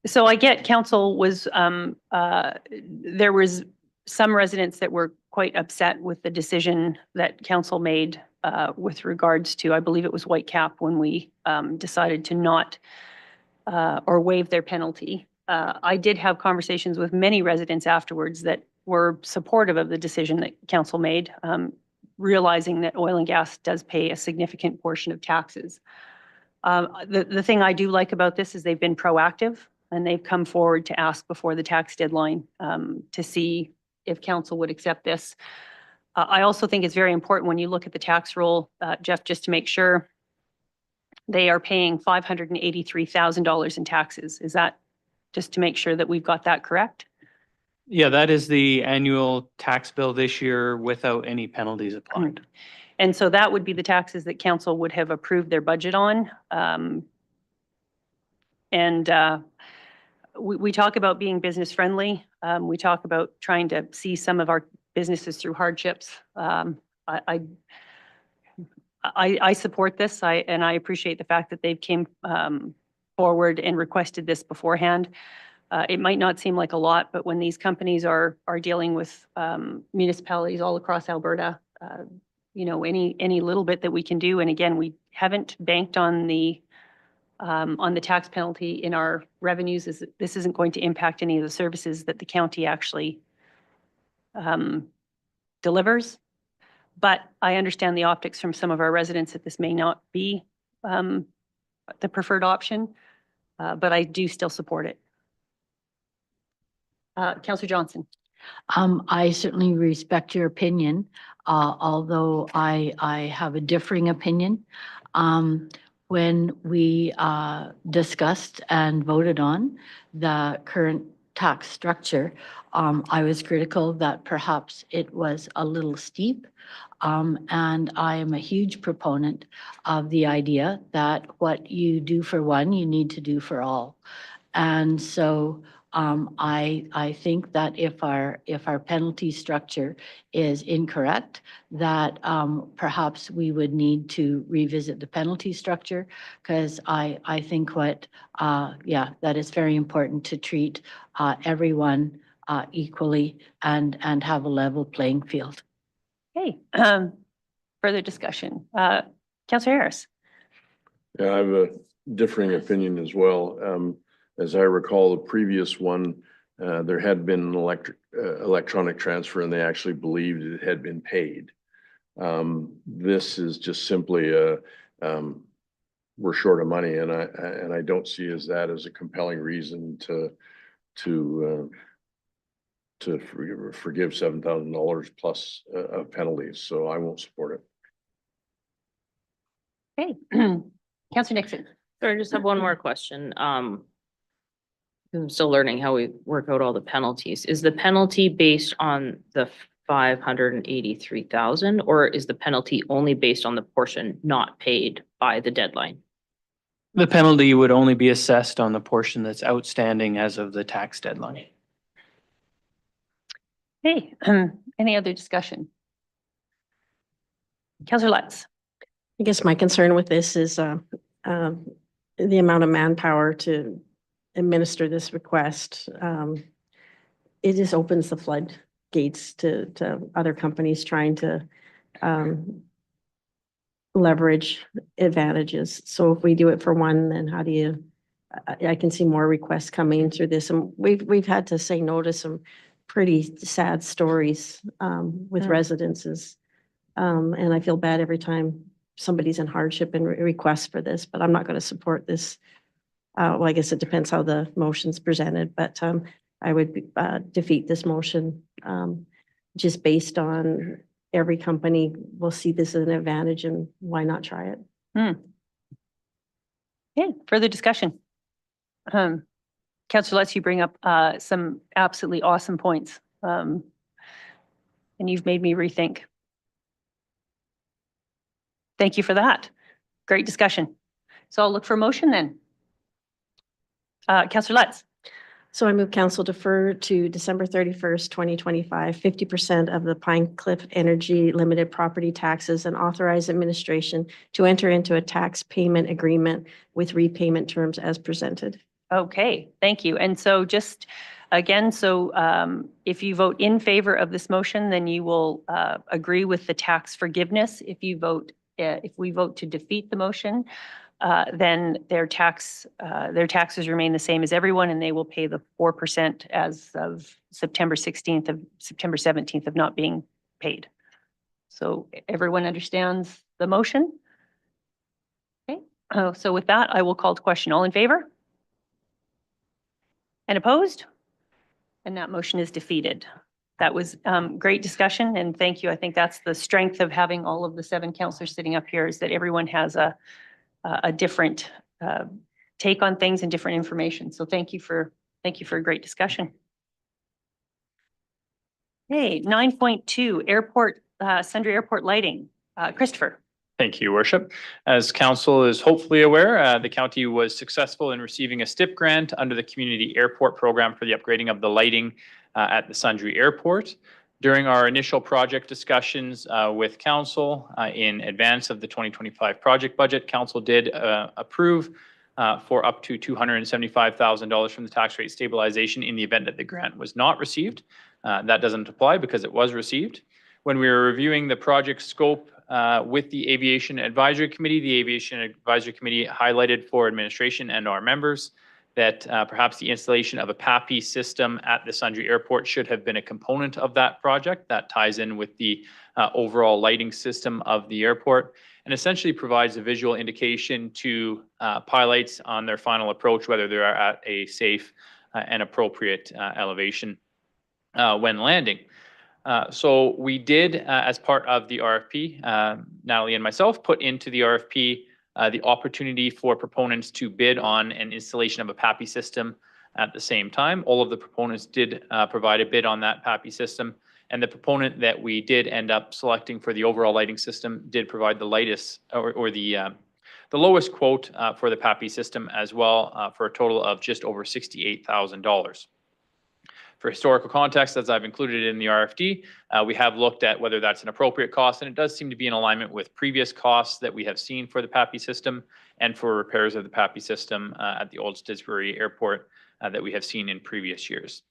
Speaker 2: So I get council was, there was some residents that were quite upset with the decision that council made with regards to, I believe it was Whitecap, when we decided to not or waive their penalty. I did have conversations with many residents afterwards that were supportive of the decision that council made, realizing that oil and gas does pay a significant portion of taxes. The thing I do like about this is they've been proactive and they've come forward to ask before the tax deadline to see if council would accept this. I also think it's very important when you look at the tax roll, Jeff, just to make sure they are paying $583,000 in taxes. Is that just to make sure that we've got that correct?
Speaker 14: Yeah, that is the annual tax bill this year without any penalties applied.
Speaker 2: And so that would be the taxes that council would have approved their budget on. We talk about being business friendly. We talk about trying to see some of our businesses through hardships. I support this. And I appreciate the fact that they've came forward and requested this beforehand. It might not seem like a lot, but when these companies are dealing with municipalities all across Alberta, you know, any little bit that we can do. And again, we haven't banked on the tax penalty in our revenues. This isn't going to impact any of the services that the county actually delivers. But I understand the optics from some of our residents that this may not be the preferred option, but I do still support it. Councillor Johnson.
Speaker 9: I certainly respect your opinion, although I have a differing opinion. When we discussed and voted on the current tax structure, I was critical that perhaps it was a little steep. And I am a huge proponent of the idea that what you do for one, you need to do for all. And so I think that if our penalty structure is incorrect, that perhaps we would need to revisit the penalty structure, because I think that is very important to treat everyone equally and have a level playing field.
Speaker 2: Okay, further discussion. Councillor Harris.
Speaker 6: Yeah, I have a differing opinion as well. As I recall, the previous one, there had been an electronic transfer and they actually believed it had been paid. This is just simply we're short of money, and I don't see that as a compelling reason to forgive $7,000 plus of penalties. So I won't support
Speaker 2: it. Okay, Councillor Nixon.
Speaker 13: Sorry, I just have one more question. I'm still learning how we work out all the penalties. Is the penalty based on the 583,000, or is the penalty only based on the portion not paid by the deadline?
Speaker 14: The penalty would only be assessed on the portion that's outstanding as of the tax deadline.
Speaker 2: Hey, any other discussion? Councillor Lutz.
Speaker 7: I guess my concern with this is the amount of manpower to administer this request, it just opens the floodgates to other companies trying to leverage advantages. So if we do it for one, then how do you, I can see more requests coming through this. And we've had to say no to some pretty sad stories with residences. And I feel bad every time somebody's in hardship and requests for this, but I'm not going to support this. Well, I guess it depends how the motion's presented, but I would defeat this motion just based on every company will see this as an advantage, and why not try it?
Speaker 2: Okay, further discussion. Councillor Lutz, you bring up some absolutely awesome points. And you've made me rethink. Thank you for that. Great discussion. So I'll look for a motion then. Councillor Lutz.
Speaker 7: So I move council defer to December 31st, 2025, 50% of the Pine Cliff Energy Limited property taxes and authorize administration to enter into a tax payment agreement with repayment terms as presented.
Speaker 2: Okay, thank you. And so just again, so if you vote in favor of this motion, then you will agree with the tax forgiveness. If you vote, if we vote to defeat the motion, then their taxes remain the same as everyone, and they will pay the 4% as of September 17th of not being paid. So everyone understands the motion? Okay, so with that, I will call to question. All in favor? And opposed? And that motion is defeated. That was great discussion, and thank you. I think that's the strength of having all of the 7 councillors sitting up here, is that everyone has a different take on things and different information. So thank you for a great discussion. Okay, 9.2 airport, Sundre Airport lighting. Christopher.
Speaker 4: Thank you, Worship. As council is hopefully aware, the county was successful in receiving a STIP grant under the Community Airport Program for the upgrading of the lighting at the Sundre Airport. During our initial project discussions with council in advance of the 2025 project budget, council did approve for up to $275,000 from the tax rate stabilization in the event that the grant was not received. That doesn't apply because it was received. When we were reviewing the project scope with the Aviation Advisory Committee, the Aviation Advisory Committee highlighted for administration and our members that perhaps the installation of a PAPI system at the Sundre Airport should have been a component of that project. That ties in with the overall lighting system of the airport and essentially provides a visual indication to pilots on their final approach, whether they're at a safe and appropriate elevation when landing. So we did, as part of the RFP, Natalie and myself put into the RFP the opportunity for proponents to bid on an installation of a PAPI system at the same time. All of the proponents did provide a bid on that PAPI system, and the proponent that we did end up selecting for the overall lighting system did provide the lightest or the lowest quote for the PAPI system as well, for a total of just over $68,000. For historical context, as I've included in the RFD, we have looked at whether that's an appropriate cost, and it does seem to be in alignment with previous costs that we have seen for the PAPI system and for repairs of the PAPI system at the Old Stittsbury Airport that we have seen in previous years.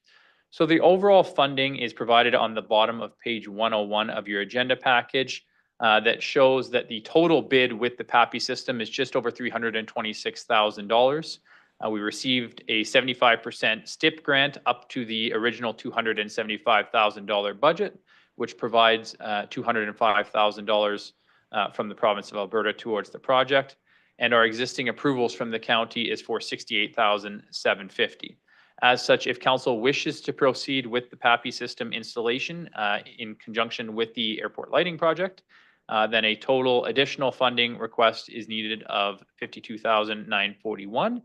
Speaker 4: So the overall funding is provided on the bottom of page 101 of your agenda package that shows that the total bid with the PAPI system is just over $326,000. We received a 75% STIP grant up to the original $275,000 budget, which provides $205,000 from the province of Alberta towards the project. And our existing approvals from the county is for $68,750. As such, if council wishes to proceed with the PAPI system installation in conjunction with the airport lighting project, then a total additional funding request is needed of $52,941.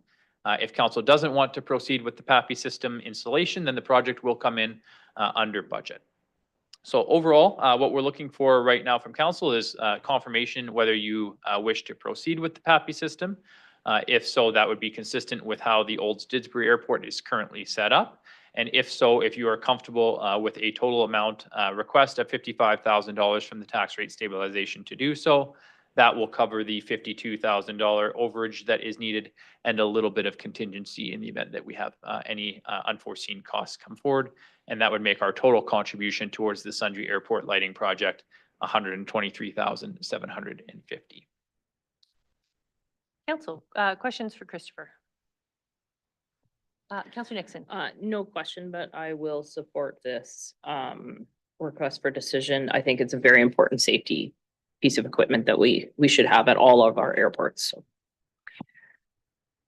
Speaker 4: If council doesn't want to proceed with the PAPI system installation, then the project will come in under budget. So overall, what we're looking for right now from council is confirmation whether you wish to proceed with the PAPI system. If so, that would be consistent with how the Old Stittsbury Airport is currently set up. And if so, if you are comfortable with a total amount request of $55,000 from the tax rate stabilization to do so, That will cover the $52,000 overage that is needed and a little bit of contingency in the event that we have any unforeseen costs come forward. And that would make our total contribution towards the Sundre Airport lighting project $123,750.
Speaker 2: Council, questions for Christopher? Councillor Nixon.
Speaker 13: No question, but I will support this request for decision. I think it's a very important safety piece of equipment that we should have at all of our airports.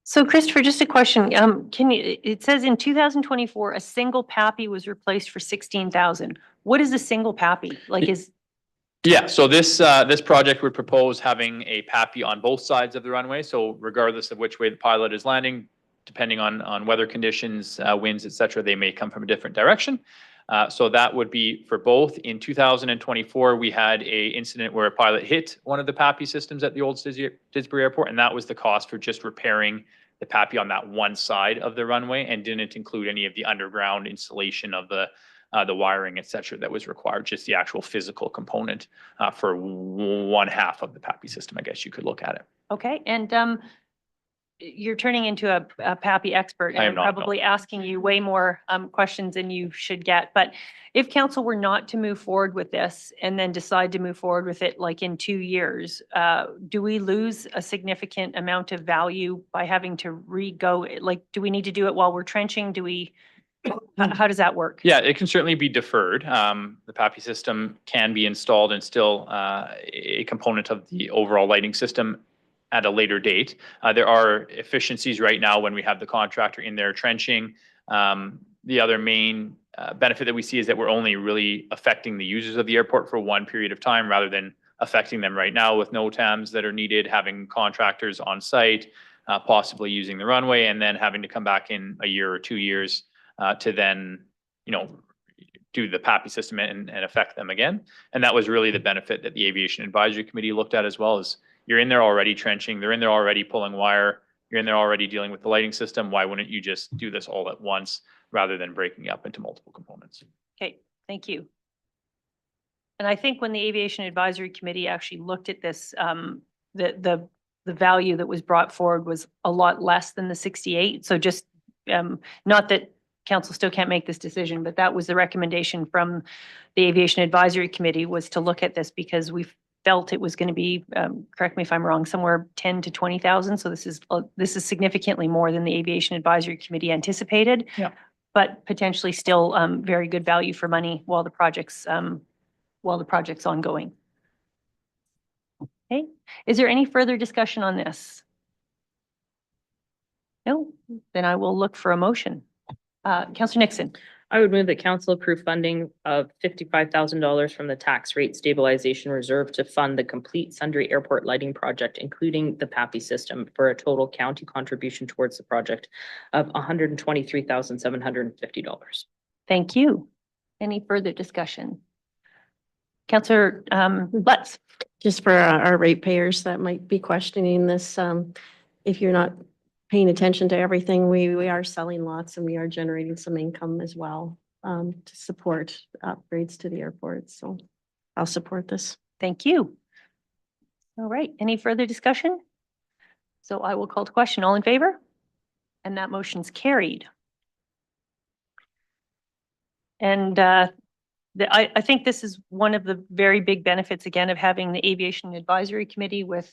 Speaker 2: So Christopher, just a question. It says in 2024, a single PAPI was replaced for 16,000. What is a single PAPI? Like
Speaker 4: Yeah, so this project would propose having a PAPI on both sides of the runway. So regardless of which way the pilot is landing, depending on weather conditions, winds, et cetera, they may come from a different direction. So that would be for both. In 2024, we had a incident where a pilot hit one of the PAPI systems at the old Didsbury Airport, and that was the cost for just repairing the PAPI on that one side of the runway, and didn't include any of the underground installation of the wiring, et cetera, that was required, just the actual physical component for one half of the PAPI system, I guess you could look at it.
Speaker 2: okay, and you're turning into a PAPI expert, and
Speaker 4: I am
Speaker 2: I'm
Speaker 4: not, no.
Speaker 2: probably asking you way more questions than you should get. But if council were not to move forward with this and then decide to move forward with it like in 2 years, do we lose a significant amount of value by having to re-go? Like, do we need to do it while we're trenching? Do we, how does that work?
Speaker 4: Yeah, it can certainly be deferred. The PAPI system can be installed and still a component of the overall lighting system at a later date. There are efficiencies right now when we have the contractor in there trenching. The other main benefit that we see is that we're only really affecting the users of the airport for one period of time rather than affecting them right now with no TAMs that are needed, having contractors on site, possibly using the runway, and then having to come back in a year or 2 years to then, do the PAPI system and affect them again. And that was really the benefit that the Aviation Advisory Committee looked at as well, is you're in there already trenching, they're in there already pulling wire, you're in there already dealing with the lighting system. Why wouldn't you just do this all at once rather than breaking up into multiple components?
Speaker 2: Okay, thank you. And I think when the Aviation Advisory Committee actually looked at this, the value that was brought forward was a lot less than the 68. So just, not that council still can't make this decision, but that was the recommendation from the Aviation Advisory Committee, was to look at this because we felt it was going to be, correct me if I'm wrong, somewhere 10 to 20,000. So this is significantly more than the Aviation Advisory Committee anticipated.
Speaker 4: Yeah.
Speaker 2: But potentially still very good value for money while the project's ongoing. Okay, is there any further discussion on this? No, then I will look for a motion. Councillor Nixon.
Speaker 13: I would move that council approve funding of $55,000 from the tax rate stabilization reserve to fund the complete Sundre Airport lighting project, including the PAPI system, for a total county contribution towards the project of $123,750.
Speaker 2: Thank you. Any further discussion? Councillor Lutz.
Speaker 7: Just for our ratepayers that might be questioning this, if you're not paying attention to everything, we are selling lots and we are generating some income as well to support upgrades to the airport. So I'll support this.
Speaker 2: Thank you. All right, any further discussion? So I will call to question. All in favor? And that motion's carried. And I think this is one of the very big benefits, again, of having the Aviation Advisory Committee with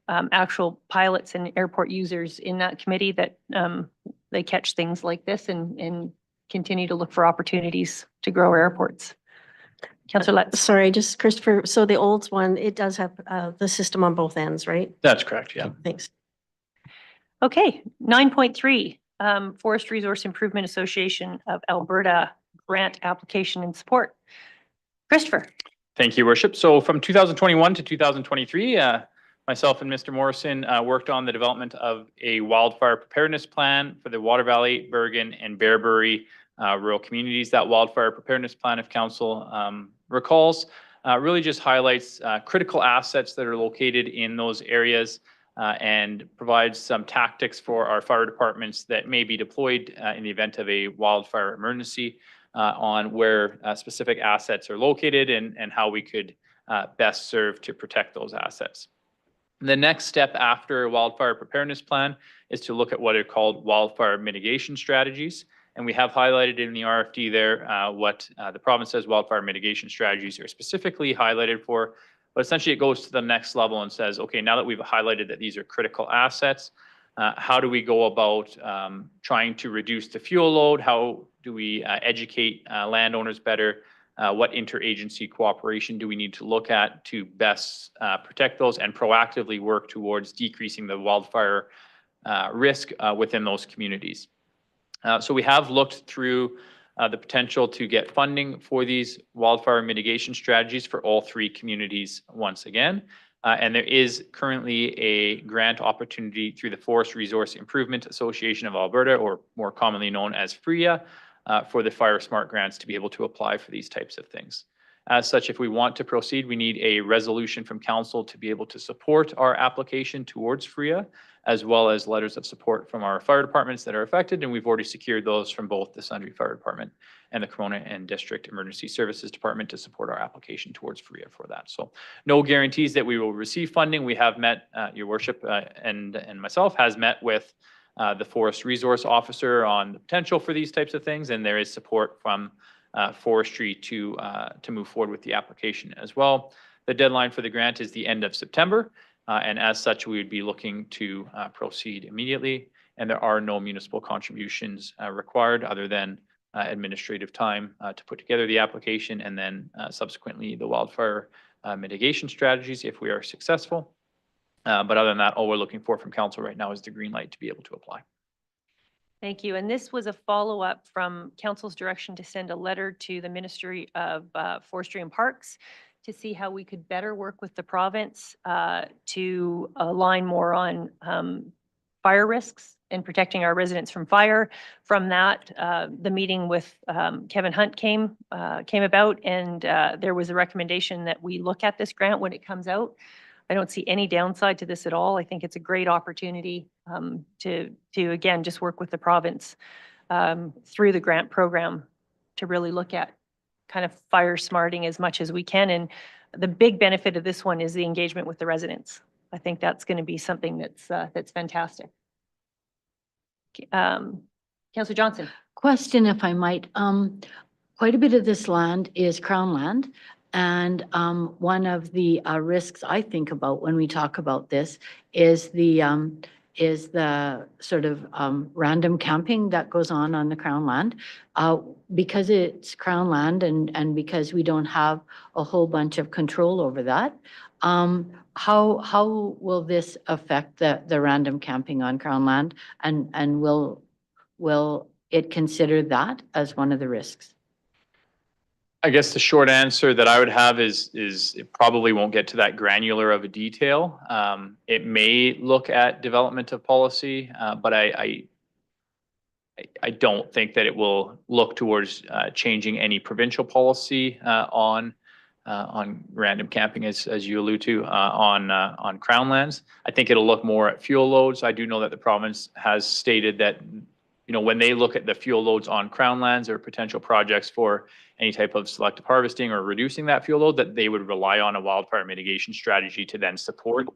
Speaker 2: actual pilots and airport users in that committee, that they catch things like this and continue to look for opportunities to grow our airports. Councillor Lutz.
Speaker 7: Sorry, just Christopher. So the old one, it does have the system on both ends, right?
Speaker 4: That's correct, yeah.
Speaker 7: Thanks.
Speaker 2: Okay, 9.3, Forest Resource Improvement Association of Alberta grant application and support. Christopher.
Speaker 4: Thank you, Worship. So from 2021 to 2023, myself and Mr. Morrison worked on the development of a wildfire preparedness plan for the Water Valley, Bergen, and Bearbury rural communities. That wildfire preparedness plan, if council recalls, really just highlights critical assets that are located in those areas and provides some tactics for our fire departments that may be deployed in the event of a wildfire emergency on where specific assets are located and how we could best serve to protect those assets. The next step after a wildfire preparedness plan is to look at what are called wildfire mitigation strategies. And we have highlighted in the RFD there what the province says wildfire mitigation strategies are specifically highlighted for. But essentially it goes to the next level and says, okay, now that we've highlighted that these are critical assets, how do we go about trying to reduce the fuel load? How do we educate landowners better? What interagency cooperation do we need to look at to best protect those and proactively work towards decreasing the wildfire risk within those communities? So we have looked through the potential to get funding for these wildfire mitigation strategies for all 3 communities once again. And there is currently a grant opportunity through the Forest Resource Improvement Association of Alberta, or more commonly known as FRIAA, for the Fire Smart grants to be able to apply for these types of things. As such, if we want to proceed, we need a resolution from council to be able to support our application towards FRIAA, as well as letters of support from our fire departments that are affected. And we've already secured those from both the Sundre Fire Department and the Corona and District Emergency Services Department to support our application towards FRIAA for that. So no guarantees that we will receive funding. We have met, your worship and myself has met with the Forest Resource Officer on the potential for these types of things. And there is support from forestry to move forward with the application as well. The deadline for the grant is the end of September. And as such, we would be looking to proceed immediately. And there are no municipal contributions required other than administrative time to put together the application and then subsequently the wildfire mitigation strategies if we are successful. But other than that, all we're looking for from council right now is the green light to be able to apply.
Speaker 2: Thank you. And this was a follow-up from council's direction to send a letter to the Ministry of Forestry and Parks to see how we could better work with the province to align more on fire risks and protecting our residents from fire. From that, the meeting with Kevin Hunt came about, and there was a recommendation that we look at this grant when it comes out. I don't see any downside to this at all. I think it's a great opportunity to again, just work with the province through the grant program to really look at kind of fire smarting as much as we can. And the big benefit of this one is the engagement with the residents. I think that's going to be something that's fantastic. Councillor Johnson.
Speaker 9: Question, if I might. Quite a bit of this land is Crown land. And one of the risks I think about when we talk about this is the sort of random camping that goes on the Crown land. Because it's Crown land and because we don't have a whole bunch of control over that, how will this affect the random camping on Crown land? And will it consider that as one of the risks?
Speaker 4: I guess the short answer that I would have is it probably won't get to that granular of a detail. It may look at development of policy, but I don't think that it will look towards changing any provincial policy on random camping, as you allude to, on Crown lands. I think it'll look more at fuel loads. I do know that the province has stated that, you know, when they look at the fuel loads on Crown lands or potential projects for any type of selective harvesting or reducing that fuel load, that they would rely on a wildfire mitigation strategy to then support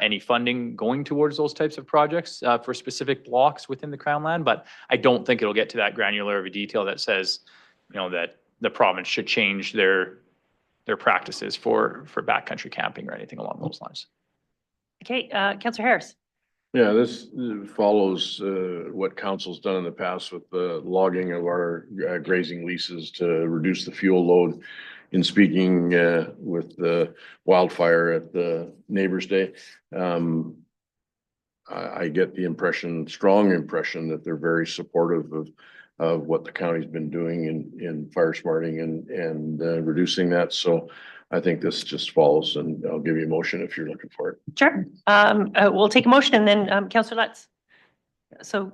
Speaker 4: any funding going towards those types of projects for specific blocks within the Crown land. But I don't think it'll get to that granular of a detail that says, you know, that the province should change their practices for backcountry camping or anything along those lines.
Speaker 2: Okay, Councillor Harris.
Speaker 6: Yeah, this follows what council's done in the past with the logging of our grazing leases to reduce the fuel load. In speaking with the wildfire at the Neighbors Day, I get the impression, strong impression, that they're very supportive of what the county's been doing in fire smarting and reducing that. So I think this just follows, and I'll give you a motion if you're looking for it.
Speaker 2: Sure. We'll take a motion and then Councillor Lutz. So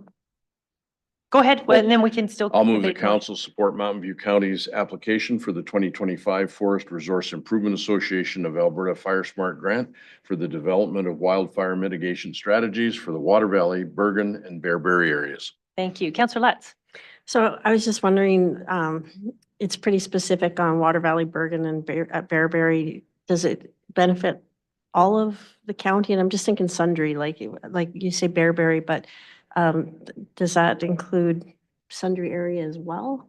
Speaker 2: go ahead, and then we can still.
Speaker 6: I'll move the council support Mountain View County's application for the 2025 Forest Resource Improvement Association of Alberta Fire Smart Grant for the development of wildfire mitigation strategies for the Water Valley, Bergen, and Bearberry areas.
Speaker 2: Thank you. Councillor Lutz.
Speaker 7: So I was just wondering, it's pretty specific on Water Valley, Bergen, and Bearberry. Does it benefit all of the county? And I'm just thinking Sundre, like you say Bearberry, but does that include Sundre area as well?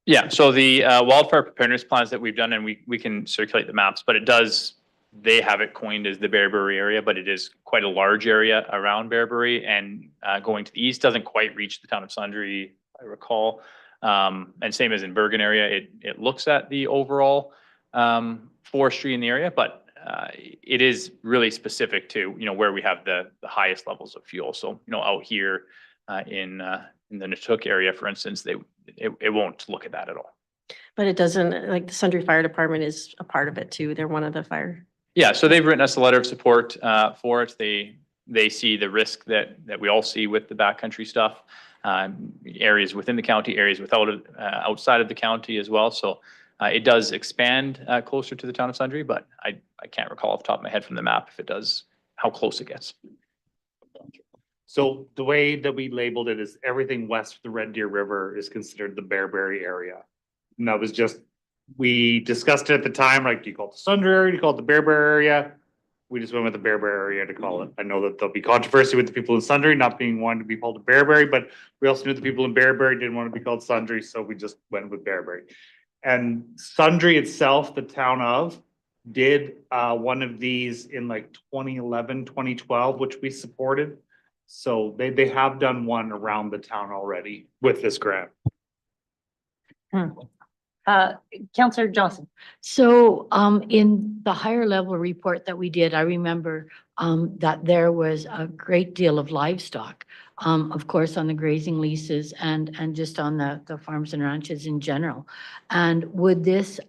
Speaker 4: Yeah, so the wildfire preparedness plans that we've done, and we can circulate the maps, but they have it coined as the Bearberry area, but it is quite a large area around Bearberry, and going to the east doesn't quite reach the town of Sundre, I recall. And same as in Bergen area, it looks at the overall forestry in the area, but it is really specific to, where we have the highest levels of fuel. So, out here in the Netook area, for instance, it won't look at that at all.
Speaker 7: But it doesn't, like the Sundre Fire Department is a part of it too. They're one of the fire.
Speaker 4: Yeah, so they've written us a letter of support for it. They see the risk that we all see with the backcountry stuff, areas within the county, areas outside of the county as well. So it does expand closer to the town of Sundre, but I can't recall off the top of my head from the map if it does, how close it gets.
Speaker 3: So the way that we labeled it is everything west of the Red Deer River is considered the Bearberry area. And that was just, we discussed it at the time, like, do you call it the Sundre area, do you call it the Bearberry area? We just went with the Bearberry area to call it. I know that there'll be controversy with the people in Sundre not being wanted to be called the Bearberry, but we also knew the people in Bearberry didn't want to be called Sundre, so we just went with Bearberry. And Sundre itself, the town of, did one of these in like 2011, 2012, which we supported. So they have done one around the town already with this grant.
Speaker 2: Councillor Johnson.
Speaker 9: So in the higher level report that we did, I remember that there was a great deal of livestock, of course, on the grazing leases and just on the farms and ranches in general. And would this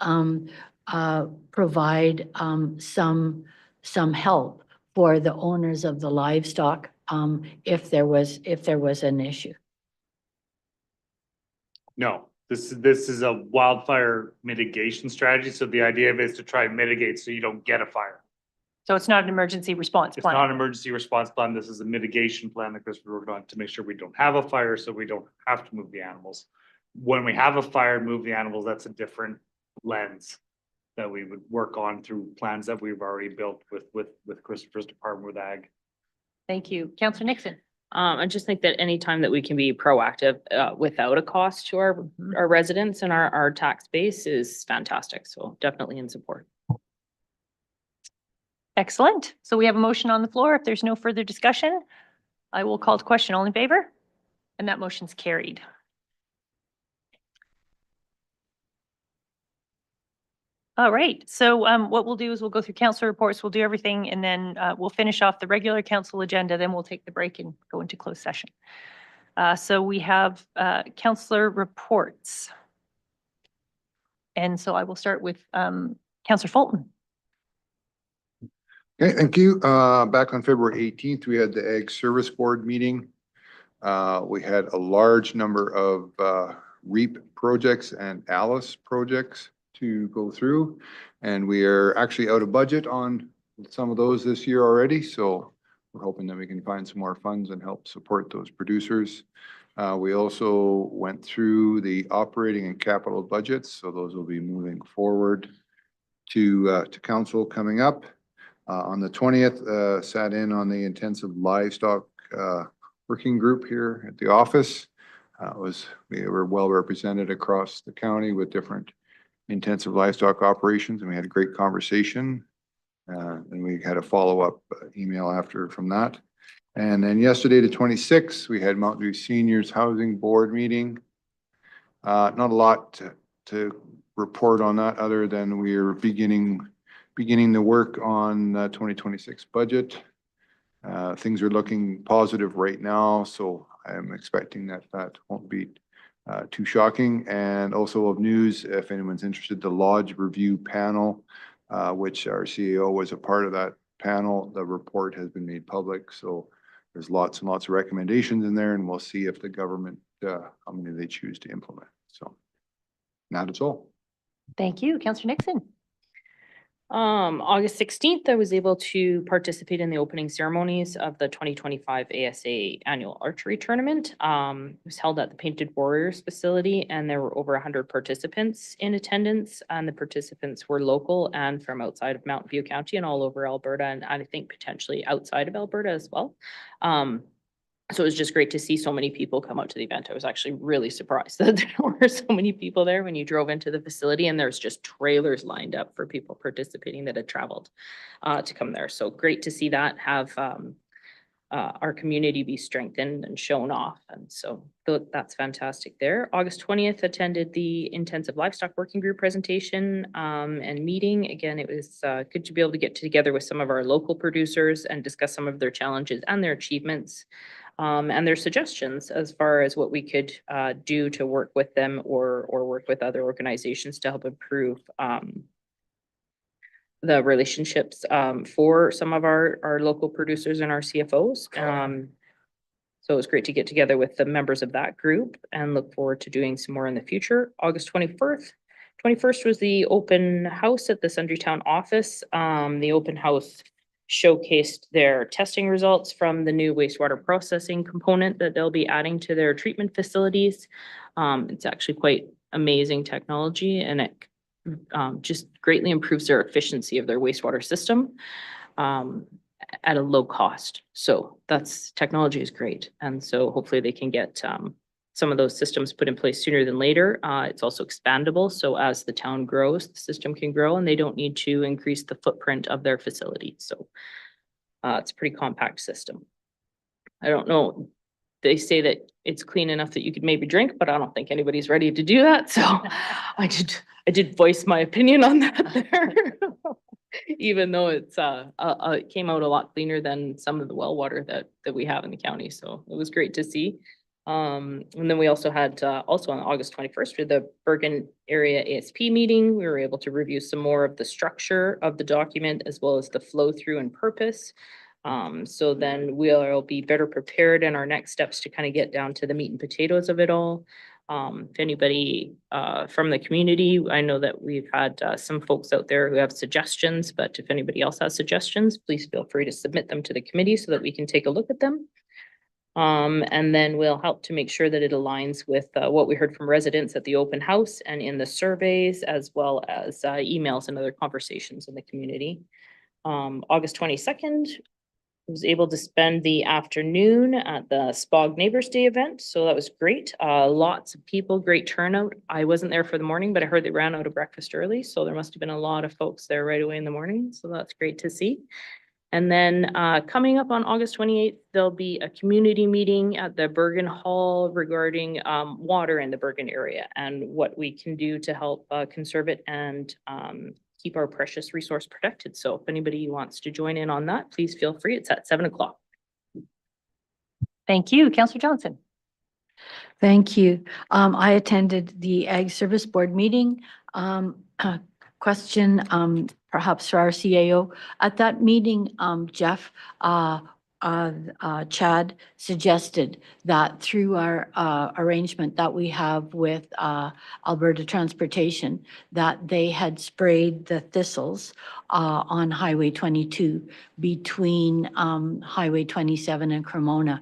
Speaker 9: provide some help for the owners of the livestock if there was an issue?
Speaker 3: No, this is a wildfire mitigation strategy. So the idea of it is to try and mitigate so you don't get a fire.
Speaker 2: So it's not an emergency response
Speaker 3: It's
Speaker 2: plan?
Speaker 3: not an emergency response plan. This is a mitigation plan that Chris worked on to make sure we don't have a fire, so we don't have to move the animals. When we have a fire, move the animals, that's a different lens that we would work on through plans that we've already built with Christopher's department with ag.
Speaker 2: Thank you. Councillor Nixon.
Speaker 13: I just think that any time that we can be proactive without a cost to our residents and our tax base is fantastic. So definitely in support.
Speaker 2: Excellent. So we have a motion on the floor. If there's no further discussion, I will call to question. All in favor? And that motion's carried. All right. So what we'll do is we'll go through council reports. We'll do everything, and then we'll finish off the regular council agenda. Then we'll take the break and go into closed session. So we have councillor reports. And so I will start with Councillor Fulton.
Speaker 10: Okay, thank you. Back on February 18th, we had the Ag Service Board meeting. We had a large number of REAP projects and ALICE projects to go through. And we are actually out of budget on some of those this year already. So we're hoping that we can find some more funds and help support those producers. We also went through the operating and capital budgets. So those will be moving forward to council coming up. On the 20th, sat in on the intensive livestock working group here at the office. We were well represented across the county with different intensive livestock operations, and we had a great conversation. And we had a follow-up email after from that. And then yesterday, the 26th, we had Mountain View Seniors Housing Board meeting. Not a lot to report on that other than we're beginning the work on the 2026 budget. Things are looking positive right now, so I'm expecting that won't be too shocking. And also of news, if anyone's interested, the Lodge Review Panel, which our CEO was a part of that panel, the report has been made public. So there's lots and lots of recommendations in there, and we'll see if the government, how many they choose to implement. So that's all.
Speaker 2: Thank you. Councillor Nixon.
Speaker 13: August 16th, I was able to participate in the opening ceremonies of the 2025 ASA Annual Archery Tournament. It was held at the Painted Warriors facility, and there were over 100 participants in attendance, and the participants were local and from outside of Mountain View County and all over Alberta, and I think potentially outside of Alberta as well. So it was just great to see so many people come out to the event. I was actually really surprised that there were so many people there when you drove into the facility, and there's just trailers lined up for people participating that had traveled to come there. So great to see that have our community be strengthened and shown off. And so that's fantastic there. August 20th, attended the Intensive Livestock Working Group presentation and meeting. Again, it was good to be able to get together with some of our local producers and discuss some of their challenges and their achievements. And their suggestions as far as what we could do to work with them or work with other organizations to help improve the relationships for some of our local producers and our CFOs. So it was great to get together with the members of that group and look forward to doing some more in the future. August 21st was the open house at the Sundre Town office. The open house showcased their testing results from the new wastewater processing component that they'll be adding to their treatment facilities. It's actually quite amazing technology, and it just greatly improves their efficiency of their wastewater system at a low cost. So technology is great. And so hopefully they can get some of those systems put in place sooner than later. It's also expandable. So as the town grows, the system can grow and they don't need to increase the footprint of their facility. So it's a pretty compact system. I don't know. They say that it's clean enough that you could maybe drink, but I don't think anybody's ready to do that. So I did voice my opinion on that there. Even though it came out a lot cleaner than some of the well water that we have in the county. So it was great to see. And then we also had also on August 21st for the Bergen area ASP meeting, we were able to review some more of the structure of the document as well as the flow through and purpose. So then we'll be better prepared in our next steps to kind of get down to the meat and potatoes of it all. If anybody from the community, I know that we've had some folks out there who have suggestions, but if anybody else has suggestions, please feel free to submit them to the committee so that we can take a look at them. And then we'll help to make sure that it aligns with what we heard from residents at the open house and in the surveys, as well as emails and other conversations in the community. August 22nd, I was able to spend the afternoon at the SPOG Neighbors Day event. So that was great. Lots of people, great turnout. I wasn't there for the morning, but I heard they ran out of breakfast early. So there must have been a lot of folks there right away in the morning. So that's great to see. And then coming up on August 28th, there'll be a community meeting at the Bergen Hall regarding water in the Bergen area and what we can do to help conserve it and keep our precious resource protected. So if anybody wants to join in on that, please feel free. It's at 7 o'clock.
Speaker 2: Thank you. Councillor Johnson.
Speaker 9: Thank you. I attended the Ag Service Board meeting. Question, perhaps for our CAO. At that meeting, Jeff, Chad suggested that through our arrangement that we have with Alberta Transportation, that they had sprayed the thistles on Highway 22 between Highway 27 and Cremona,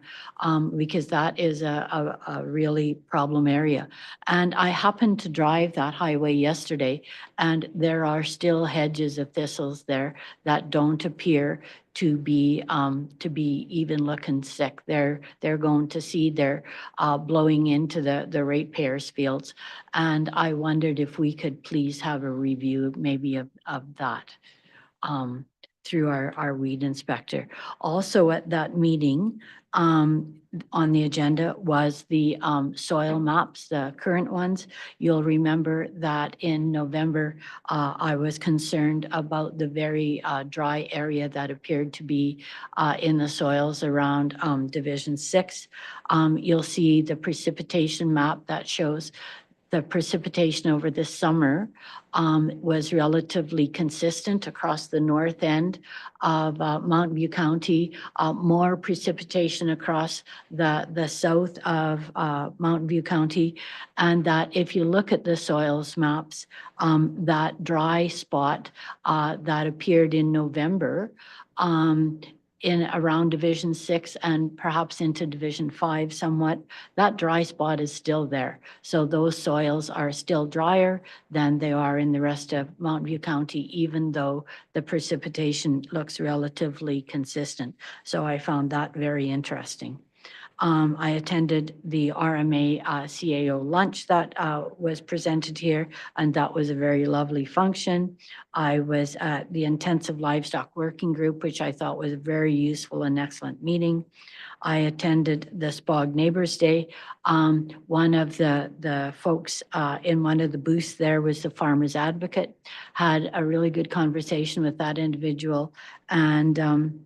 Speaker 9: because that is a really problem area. And I happened to drive that highway yesterday, and there are still hedges of thistles there that don't appear to be even looking sick. They're going to seed. They're blowing into the ratepayers' fields. And I wondered if we could please have a review maybe of that through our weed inspector. Also at that meeting, on the agenda was the soil maps, the current ones. You'll remember that in November, I was concerned about the very dry area that appeared to be in the soils around Division 6. You'll see the precipitation map that shows the precipitation over this summer was relatively consistent across the north end of Mountain View County, more precipitation across the south of Mountain View County. And that if you look at the soils maps, that dry spot that appeared in November in around Division 6 and perhaps into Division 5 somewhat, that dry spot is still there. So those soils are still drier than they are in the rest of Mountain View County, even though the precipitation looks relatively consistent. So I found that very interesting. I attended the RMA CAO lunch that was presented here, and that was a very lovely function. I was at the Intensive Livestock Working Group, which I thought was a very useful and excellent meeting. I attended the SPOG Neighbors Day. One of the folks in one of the booths there was the Farmers Advocate, had a really good conversation with that individual, and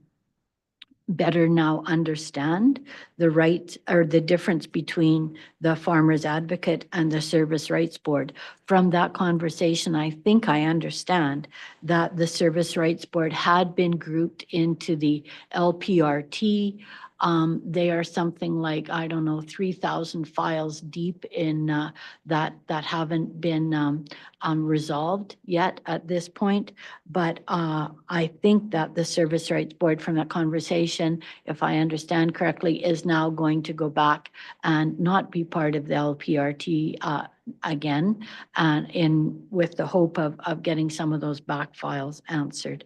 Speaker 9: better now understand the right or the difference between the Farmers Advocate and the Service Rights Board. From that conversation, I think I understand that the Service Rights Board had been grouped into the LPRT. They are something like, I don't know, 3,000 files deep in that haven't been resolved yet at this point. But I think that the Service Rights Board from that conversation, if I understand correctly, is now going to go back and not be part of the LPRT again, and with the hope of getting some of those back files answered.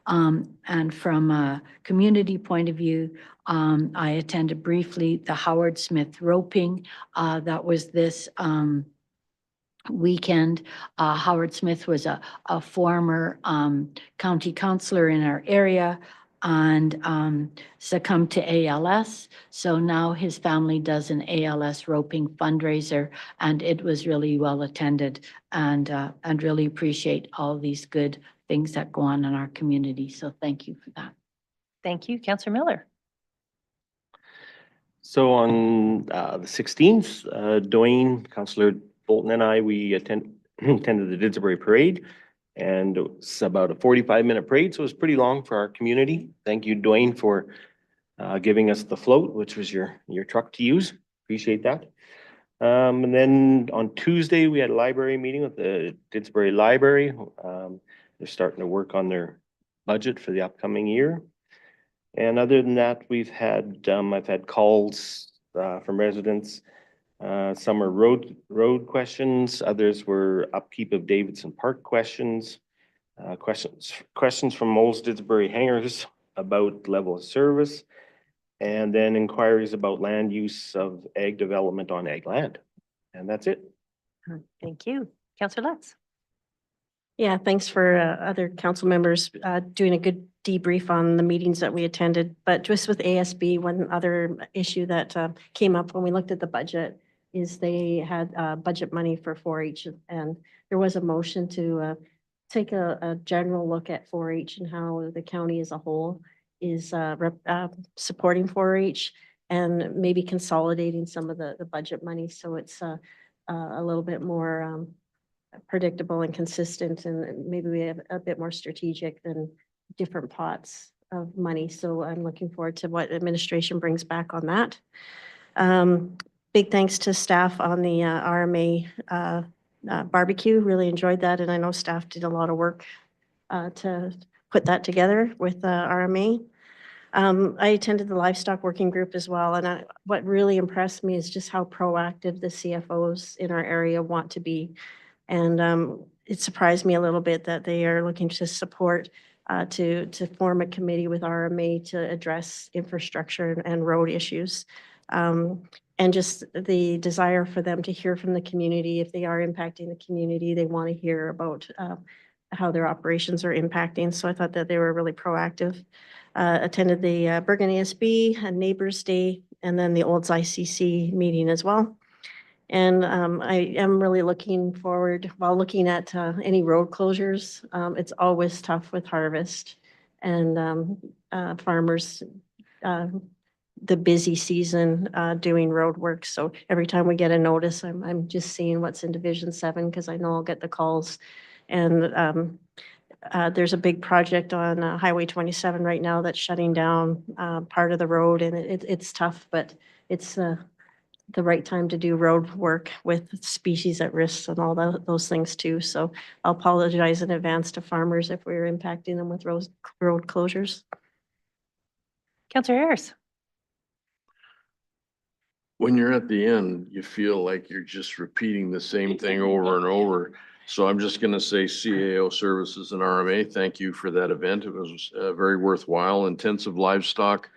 Speaker 9: And from a community point of view, I attended briefly the Howard Smith roping. That was this weekend. Howard Smith was a former county councillor in our area and succumbed to ALS. So now his family does an ALS roping fundraiser, and it was really well attended, and really appreciate all these good things that go on in our community. So thank you for that.
Speaker 2: Thank you. Councillor Miller.
Speaker 8: So on the 16th, Dwayne, Councillor Bolton and I, we attended the Didsbury Parade, and it's about a 45-minute parade, so it was pretty long for our community. Thank you, Dwayne, for giving us the float, which was your truck to use. Appreciate that. And then on Tuesday, we had a library meeting with the Didsbury Library. They're starting to work on their budget for the upcoming year. And other than that, we've had, I've had calls from residents. Some are road questions, others were upkeep of Davidson Park questions, questions from Moles Didsbury hangars about level of service, and then inquiries about land use of ag development on ag land. And that's it.
Speaker 2: Thank you. Councillor Lutz.
Speaker 7: Yeah, thanks for other council members doing a good debrief on the meetings that we attended. But just with ASB, one other issue that came up when we looked at the budget is they had budget money for 4-H, and there was a motion to take a general look at 4-H and how the county as a whole is supporting 4-H and maybe consolidating some of the budget money so it's a little bit more predictable and consistent, and maybe we have a bit more strategic than different pots of money. So I'm looking forward to what administration brings back on that. Big thanks to staff on the RMA barbecue. Really enjoyed that, and I know staff did a lot of work to put that together with RMA. I attended the livestock working group as well, and what really impressed me is just how proactive the CFOs in our area want to be. And it surprised me a little bit that they are looking to support to form a committee with RMA to address infrastructure and road issues. And just the desire for them to hear from the community. If they are impacting the community, they want to hear about how their operations are impacting. So I thought that they were really proactive. Attended the Bergen ASB and Neighbors Day, and then the Olds ICC meeting as well. And I am really looking forward, while looking at any road closures, it's always tough with harvest and farmers the busy season doing road work. So every time we get a notice, I'm just seeing what's in Division 7 because I know I'll get the calls. And there's a big project on Highway 27 right now that's shutting down part of the road, and it's tough, but it's the right time to do road work with species at risk and all those things too. So I'll apologize in advance to farmers if we're impacting them with road closures.
Speaker 2: Councillor Harris.
Speaker 6: When you're at the end, you feel like you're just repeating the same thing over and over. So I'm just going to say CAO Services and RMA, thank you for that event. It was very worthwhile. Intensive livestock.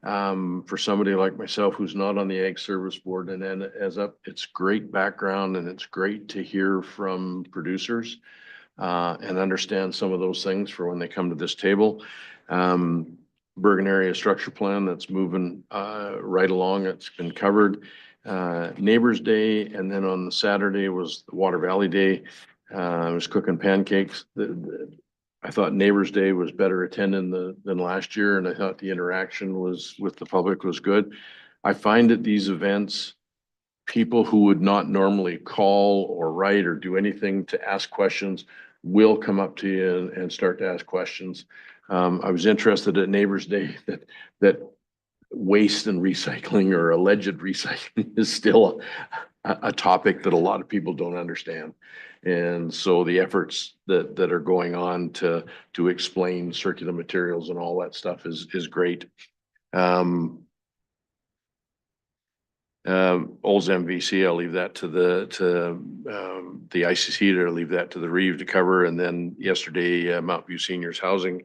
Speaker 6: For somebody like myself who's not on the Ag Service Board and then it's great background and it's great to hear from producers and understand some of those things for when they come to this table. Bergen Area Structure Plan that's moving right along. It's been covered. Neighbors Day, and then on the Saturday was the Water Valley Day. I was cooking pancakes. I thought Neighbors Day was better attended than last year, and I thought the interaction with the public was good. I find at these events, people who would not normally call or write or do anything to ask questions will come up to you and start to ask questions. I was interested at Neighbors Day that waste and recycling or alleged recycling is still a topic that a lot of people don't understand. And so the efforts that are going on to explain circular materials and all that stuff is great. Olds MVC, I'll leave that to the ICC to leave that to the Reeve to cover. And then yesterday, Mount View Seniors Housing,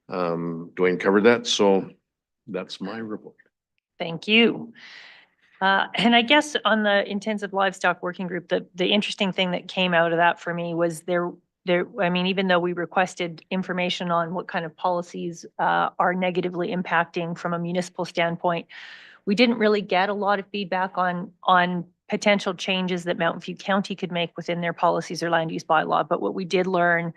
Speaker 6: Dwayne covered that. So that's my report.
Speaker 2: Thank you. And I guess on the intensive livestock working group, the interesting thing that came out of that for me was I mean, even though we requested information on what kind of policies are negatively impacting from a municipal standpoint, we didn't really get a lot of feedback on potential changes that Mountain View County could make within their policies or land use bylaw. But what we did learn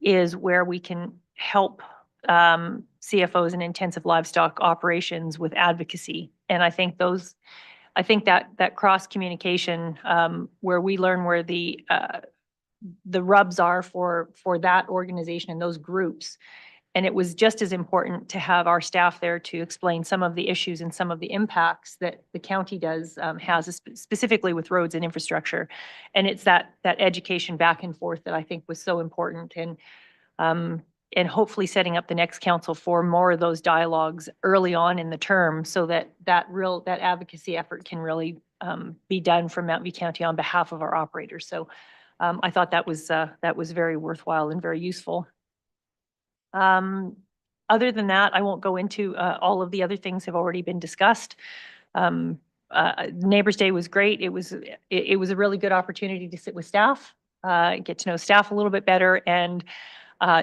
Speaker 2: is where we can help CFOs and intensive livestock operations with advocacy. And I think that cross communication where we learn where the rubs are for that organization and those groups. And it was just as important to have our staff there to explain some of the issues and some of the impacts that the county has specifically with roads and infrastructure. And it's that education back and forth that I think was so important. And hopefully setting up the next council for more of those dialogues early on in the term so that advocacy effort can really be done from Mountain View County on behalf of our operators. So I thought that was very worthwhile and very useful. Other than that, I won't go into all of the other things have already been discussed. Neighbors Day was great. It was a really good opportunity to sit with staff, get to know staff a little bit better, and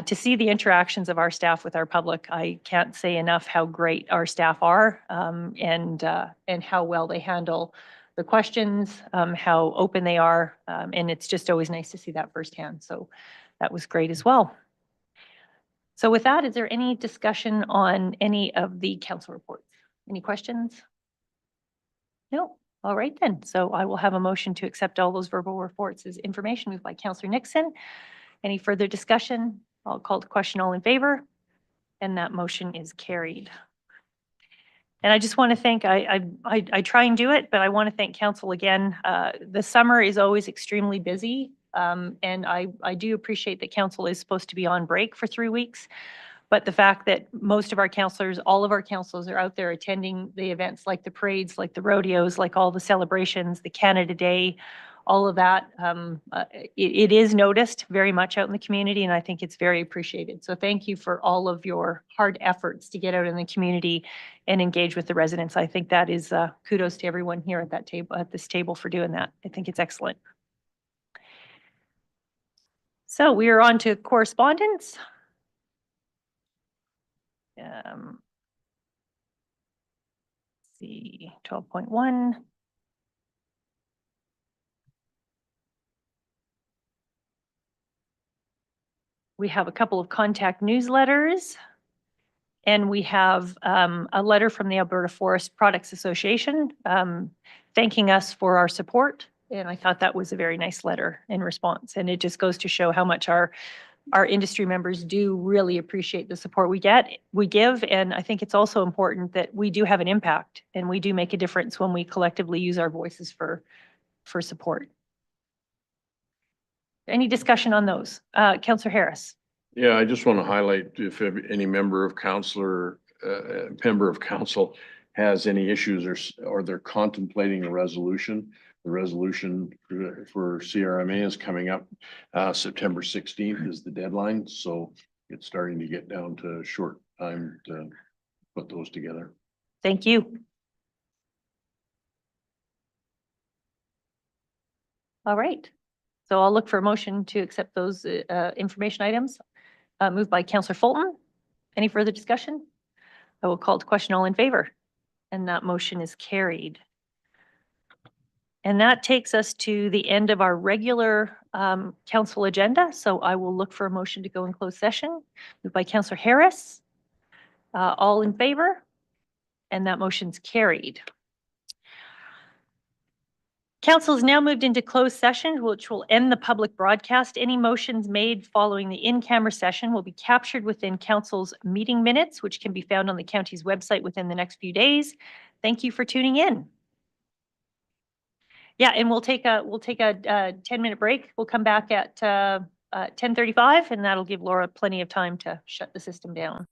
Speaker 2: to see the interactions of our staff with our public. I can't say enough how great our staff are and how well they handle the questions, how open they are. And it's just always nice to see that firsthand. So that was great as well. So with that, is there any discussion on any of the council reports? Any questions? No? All right then. So I will have a motion to accept all those verbal reports as information moved by Councillor Nixon. Any further discussion? I'll call the question. All in favor? And that motion is carried. And I just want to thank, I try and do it, but I want to thank council again. The summer is always extremely busy. And I do appreciate that council is supposed to be on break for 3 weeks. But the fact that most of our councillors, all of our councillors are out there attending the events like the parades, like the rodeos, like all the celebrations, the Canada Day, all of that, it is noticed very much out in the community, and I think it's very appreciated. So thank you for all of your hard efforts to get out in the community and engage with the residents. I think that is kudos to everyone here at that table, at this table, for doing that. I think it's excellent. So we are on to correspondence. See 12.1. We have a couple of contact newsletters. And we have a letter from the Alberta Forest Products Association thanking us for our support. And I thought that was a very nice letter in response. And it just goes to show how much our industry members do really appreciate the support we give. And I think it's also important that we do have an impact and we do make a difference when we collectively use our voices for support. Any discussion on those? Councillor Harris.
Speaker 6: Yeah, I just want to highlight if any member of council has any issues or they're contemplating a resolution. The resolution for CRMA is coming up. September 16th is the deadline, so it's starting to get down to short time to put those together.
Speaker 2: Thank you. All right. So I'll look for a motion to accept those information items. Moved by Councillor Fulton. Any further discussion? I will call to question. All in favor. And that motion is carried. And that takes us to the end of our regular council agenda. So I will look for a motion to go in closed session. Moved by Councillor Harris. All in favor? And that motion's carried. Council has now moved into closed session, which will end the public broadcast. Any motions made following the in-camera session will be captured within council's meeting minutes, which can be found on the county's website within the next few days. Thank you for tuning in. Yeah, and we'll take a 10-minute break. We'll come back at 10:35, and that'll give Laura plenty of time to shut the system down.